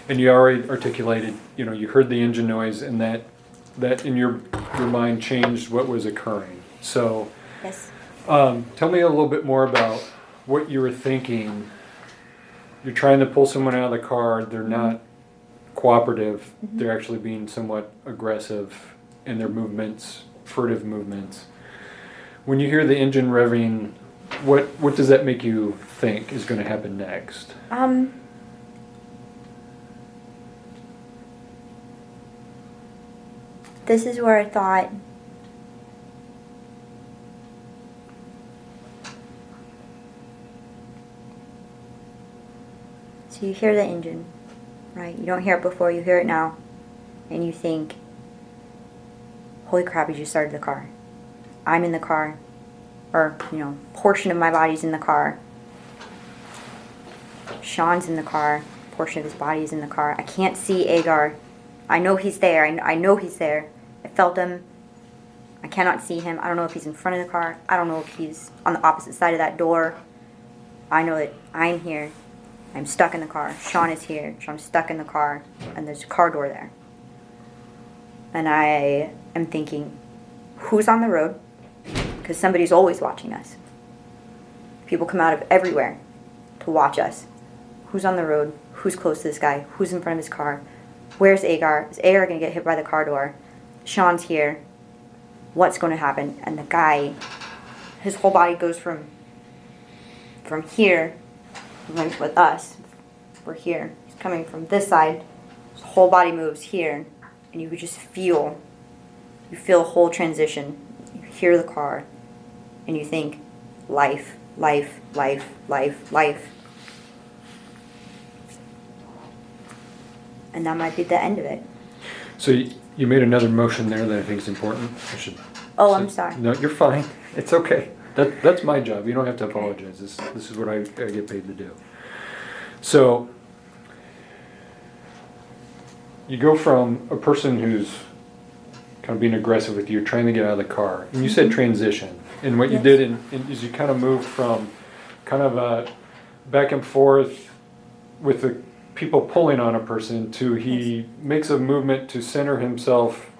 A: And you already articulated, you heard the engine noise and that in your mind changed what was occurring. So
F: yes.
A: tell me a little bit more about what you were thinking. You're trying to pull someone out of the car. They're not cooperative. They're actually being somewhat aggressive in their movements, furtive movements. When you hear the engine revving, what does that make you think is going to happen next?
F: This is where I thought, so you hear the engine, right? You don't hear it before, you hear it now, and you think, holy crap, you just started the car. I'm in the car, or, portion of my body's in the car. Sean's in the car, portion of his body's in the car. I can't see Agar. I know he's there. I know he's there. I felt him. I cannot see him. I don't know if he's in front of the car. I don't know if he's on the opposite side of that door. I know that I'm here. I'm stuck in the car. Sean is here. Sean's stuck in the car. And there's a car door there. And I am thinking, who's on the road? Because somebody's always watching us. People come out of everywhere to watch us. Who's on the road? Who's close to this guy? Who's in front of his car? Where's Agar? Is Agar going to get hit by the car door? Sean's here. What's going to happen? And the guy, his whole body goes from here, like with us, we're here. He's coming from this side. His whole body moves here. And you could just feel a whole transition. You hear the car. And you think, life, life, life, life, life. And that might be the end of it.
A: So you made another motion there that I think is important. I should.
F: Oh, I'm sorry.
A: No, you're fine. It's okay. That's my job. You don't have to apologize. This is what I get paid to do. So, you go from a person who's kind of being aggressive with you, trying to get out of the car, and you said transition. And what you
F: Yes.
A: did is you kind of moved from kind of a back and forth with the people pulling on a person to he makes a movement to center himself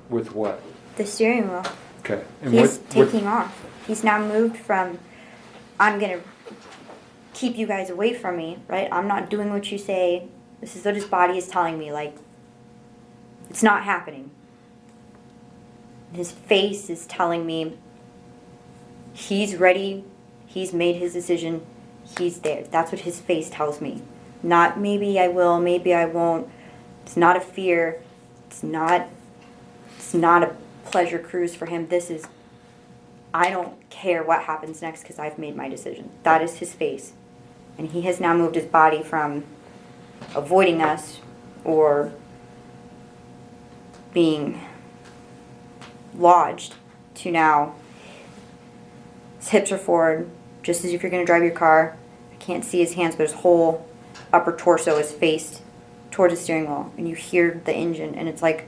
A: with what?
F: The steering wheel.
A: Okay. And
F: He's
A: what-
F: taking off. He's now moved from, I'm going to keep you guys away from me, right? I'm not doing what you say. This is what his body is telling me. Like, it's not happening. His face is telling me he's ready. He's made his decision. He's there. That's what his face tells me. Not maybe I will, maybe I won't. It's not a fear. It's not a pleasure cruise for him. This is, I don't care what happens next because I've made my decision. That is his face. And he has now moved his body from avoiding us or being lodged to now his hips are forward, just as if you're going to drive your car. I can't see his hands, but his whole upper torso is faced towards the steering wheel. And you hear the engine, and it's like,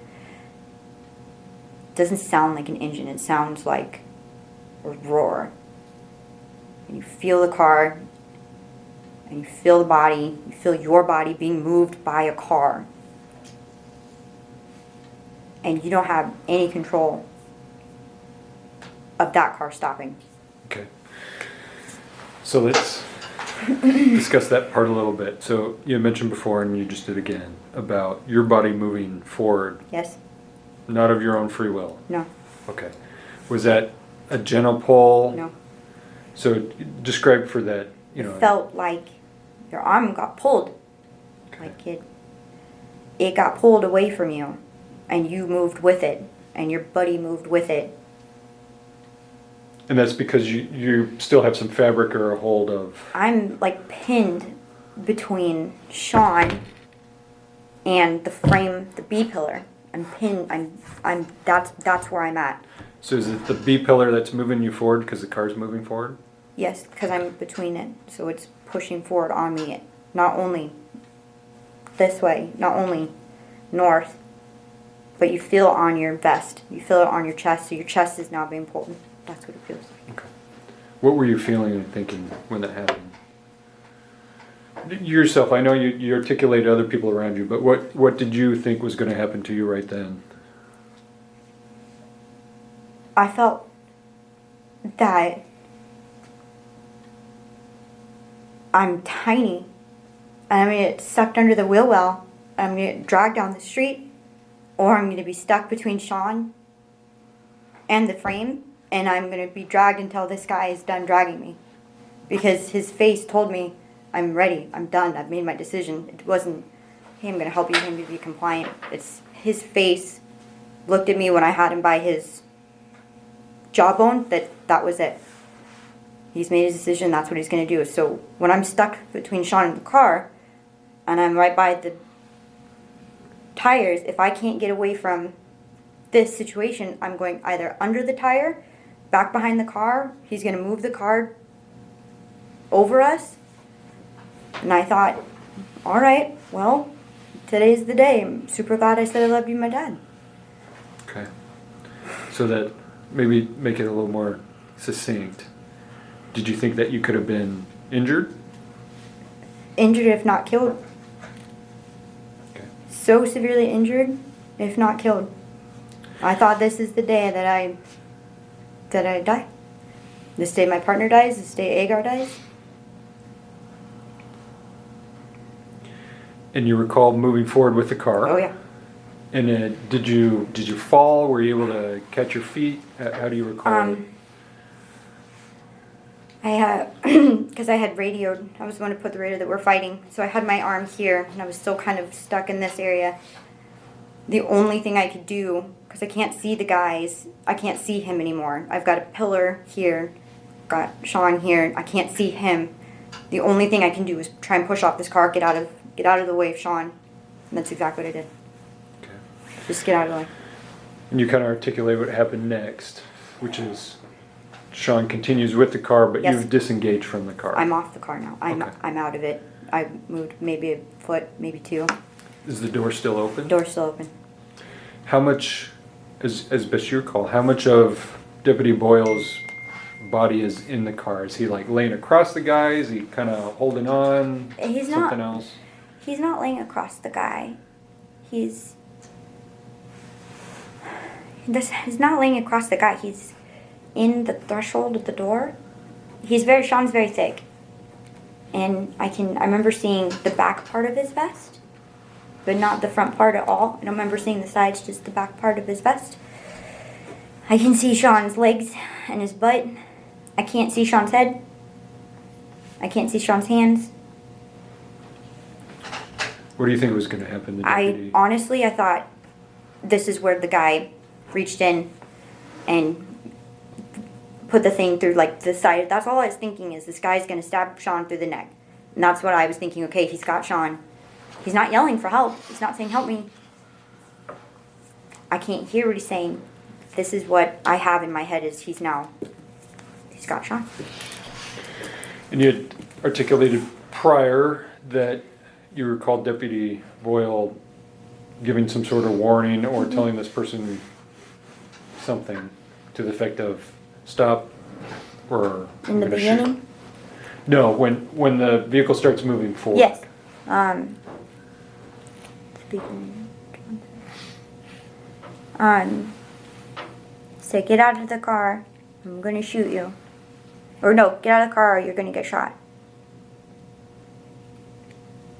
F: it doesn't sound like an engine. It sounds like a roar. And you feel the car, and you feel the body, you feel your body being moved by a car. And you don't have any control of that car stopping.
A: Okay. So let's discuss that part a little bit. So you mentioned before, and you just did again, about your body moving forward,
F: Yes?
A: not of your own free will.
F: No?
A: Okay. Was that a gentle pull?
F: No.
A: So describe for that, you know.
F: Felt like your arm got pulled.
A: Okay.
F: Like it got pulled away from you, and you moved with it, and your buddy moved with it.
A: And that's because you still have some fabric or a hold of.
F: I'm like pinned between Sean and the frame, the B pillar. I'm pinned. That's where I'm at.
A: So is it the B pillar that's moving you forward because the car's moving forward?
F: Yes, because I'm between it, so it's pushing forward on me. Not only this way, not only north, but you feel it on your vest. You feel it on your chest, so your chest is now being pulled. That's what it feels like.
A: Okay. What were you feeling and thinking when that happened? Yourself, I know you articulated other people around you, but what did you think was going to happen to you right then?
F: I felt that I'm tiny, and I'm going to get sucked under the wheel well, and I'm going to get dragged down the street, or I'm going to be stuck between Sean and the frame, and I'm going to be dragged until this guy is done dragging me. Because his face told me, I'm ready, I'm done, I've made my decision. It wasn't, hey, I'm going to help you, I'm going to be compliant. It's his face looked at me when I had him by his jawbone, that was it. He's made his decision, that's what he's going to do. So when I'm stuck between Sean and the car, and I'm right by the tires, if I can't get away from this situation, I'm going either under the tire, back behind the car, he's going to move the car over us. And I thought, all right, well, today's the day. I'm super glad I said I love you, my dad.
A: Okay. So that maybe make it a little more succinct. Did you think that you could have been injured?
F: Injured if not killed.
A: Okay.
F: So severely injured if not killed. I thought this is the day that I die. This day my partner dies, this day Agar dies.
A: And you recall moving forward with the car?
F: Oh yeah.
A: And did you fall? Were you able to catch your feet? How do you recall it?
F: I had, because I had radioed, I was the one to put the radio that we're fighting, so I had my arm here, and I was still kind of stuck in this area. The only thing I could do, because I can't see the guys, I can't see him anymore. I've got a pillar here, got Sean here, I can't see him. The only thing I can do is try and push off this car, get out of the way of Sean, and that's exactly what I did.
A: Okay.
F: Just get out of the way.
A: And you kind of articulate what happened next, which is Sean continues with the car, but
F: Yes.
A: you've disengaged from the car.
F: I'm off the car now. I'm
A: Okay.
F: out of it. I moved maybe a foot, maybe 2.
A: Is the door still open?
F: Door's still open.
A: How much, as best you recall, how much of Deputy Boyle's body is in the car? Is he like laying across the guy? Is he kind of holding on?
F: He's
A: Something
F: not.
A: else?
F: He's not laying across the guy. He's not laying across the guy. He's in the threshold of the door. Sean's very thick. And I remember seeing the back part of his vest, but not the front part at all. I don't remember seeing the sides, just the back part of his vest. I can see Sean's legs and his butt. I can't see Sean's head. I can't see Sean's hands.
A: What do you think was going to happen to Deputy?
F: I thought this is where the guy reached in and put the thing through like the side. That's all I was thinking, is this guy's going to stab Sean through the neck. And that's what I was thinking. Okay, he's got Sean. He's not yelling for help. He's not saying help me. I can't hear what he's saying. This is what I have in my head, is he's got Sean.
A: And you had articulated prior that you recalled Deputy Boyle giving some sort of warning or telling this person something to the effect of stop or
F: In the
A: I'm gonna shoot.
F: beginning?
A: No, when the vehicle starts moving forward.
F: Yes. Say, get out of the car. I'm gonna shoot you. Or no, get out of the car or you're gonna get shot.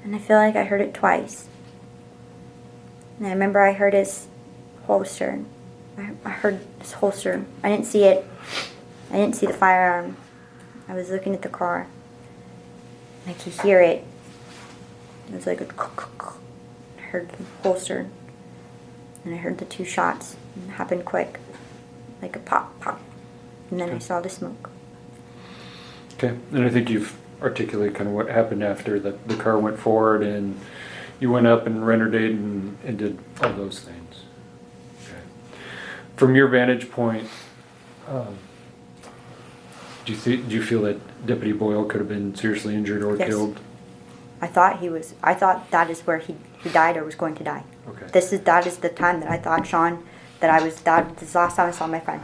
F: And I feel like I heard it twice. And I remember I heard his holster. I heard his holster. I didn't see it. I didn't see the firearm. I was looking at the car. I could hear it. It was like a I heard the holster. And I heard the 2 shots. And it happened quick. Like a pop, pop. And then I saw the smoke.
A: Okay, and I think you've articulated kind of what happened after the car went forward and you went up and rendered aid and did all those things. Okay. From your vantage point, do you feel that Deputy Boyle could have been seriously injured or
F: Yes.
A: killed?
F: I thought that is where he died or was going to die.
A: Okay.
F: That is the time that I thought Sean, that was the last time I saw my friend.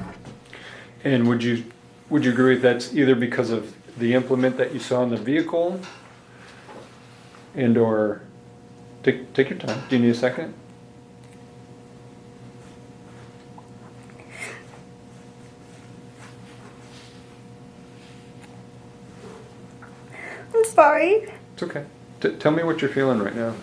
A: And would you agree with that's either because of the implement that you saw in the vehicle and or take your time. Do you need a second?
F: I'm sorry.
A: It's okay. Tell me what you're feeling right now.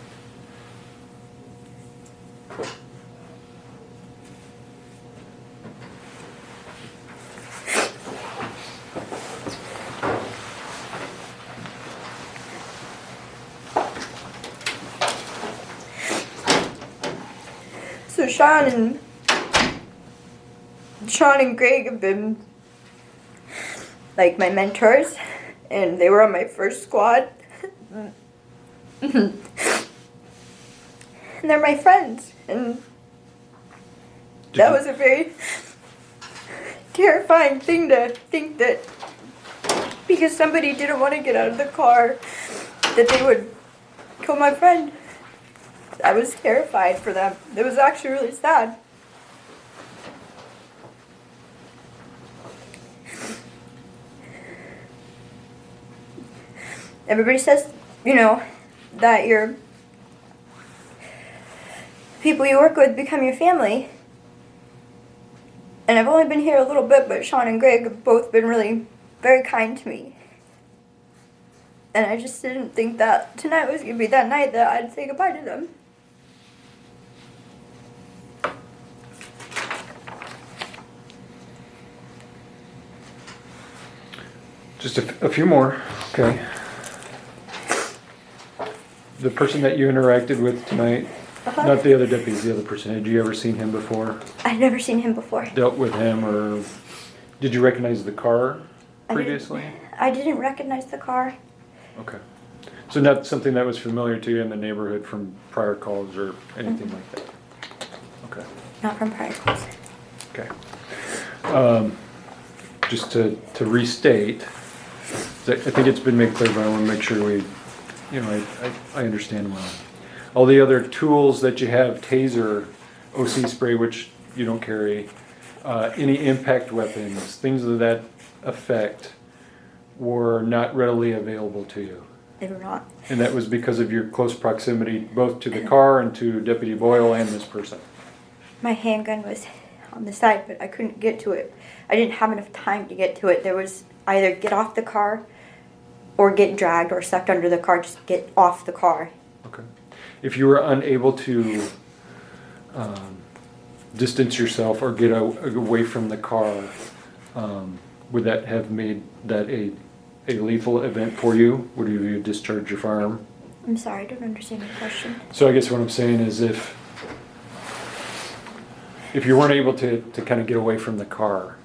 F: So Sean and Greg have been like my mentors, and they were on my first squad. And they're my friends, and that was a very terrifying thing to think that because somebody didn't want to get out of the car that they would kill my friend. I was terrified for them. It was actually really sad. Everybody says, that people you work with become your family. And I've only been here a little bit, but Sean and Greg have both been really very kind to me. And I just didn't think that tonight was going to be that night that I'd say goodbye to them.
A: Just a few more. Okay. The person that you interacted with tonight, not the other deputies, the other person, had you ever seen him before?
F: I'd never seen him before.
A: Dealt with him, or did you recognize the car previously?
F: I didn't recognize the car.
A: Okay. So not something that was familiar to you in the neighborhood from prior calls or anything like that? Okay.
F: Not from prior calls.
A: Okay. just to restate, I think it's been made clear, but I want to make sure we, you know, I understand well. All the other tools that you have, taser, OC spray, which you don't carry, any impact weapons, things of that effect were not readily available to you.
F: They were not.
A: And that was because of your close proximity both to the car and to Deputy Boyle and this person.
F: My handgun was on the side, but I couldn't get to it. I didn't have enough time to get to it. There was either get off the car or get dragged or sucked under the car, just get off the car.
A: Okay. If you were unable to distance yourself or get away from the car, would that have made that a lethal event for you? Would you discharge your firearm?
F: I'm sorry, I don't understand your question.
A: So I guess what I'm saying is if you weren't able to kind of get away from the car,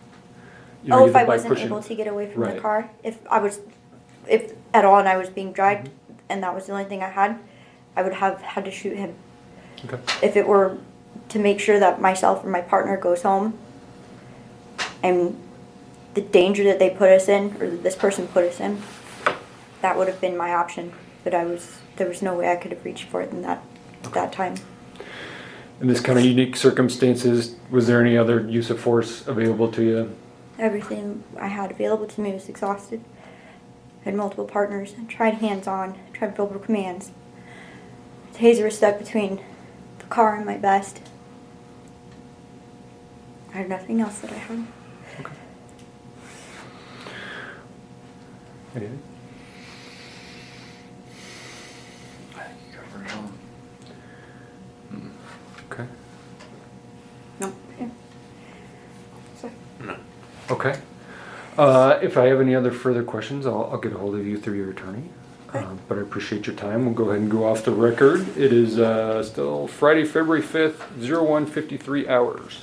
A: you know,
F: If
A: either
F: I
A: by
F: wasn't
A: pushing-
F: able to get away from
A: Right.
F: the car, if at all and I was being dragged and that was the only thing I had, I would have had to shoot him.
A: Okay.
F: If it were to make sure that myself or my partner goes home and the danger that they put us in, or that this person put us in, that would have been my option. But there was no way I could have reached for it in that time.
A: In this kind of unique circumstances, was there any other use of force available to you?
F: Everything I had available to me was exhausted. I had multiple partners. I tried hands-on, tried verbal commands. The taser was stuck between the car and my vest. I had nothing else that I had.
A: Okay. Anything?
B: I think you covered it all.
A: Okay.
F: No. Yeah. So,
C: No.
A: Okay. If I have any other further questions, I'll get a hold of you through your attorney.
F: Okay.
A: But I appreciate your time. We'll go ahead and go off the record. It is still Friday, February 5th, 01:53 hours.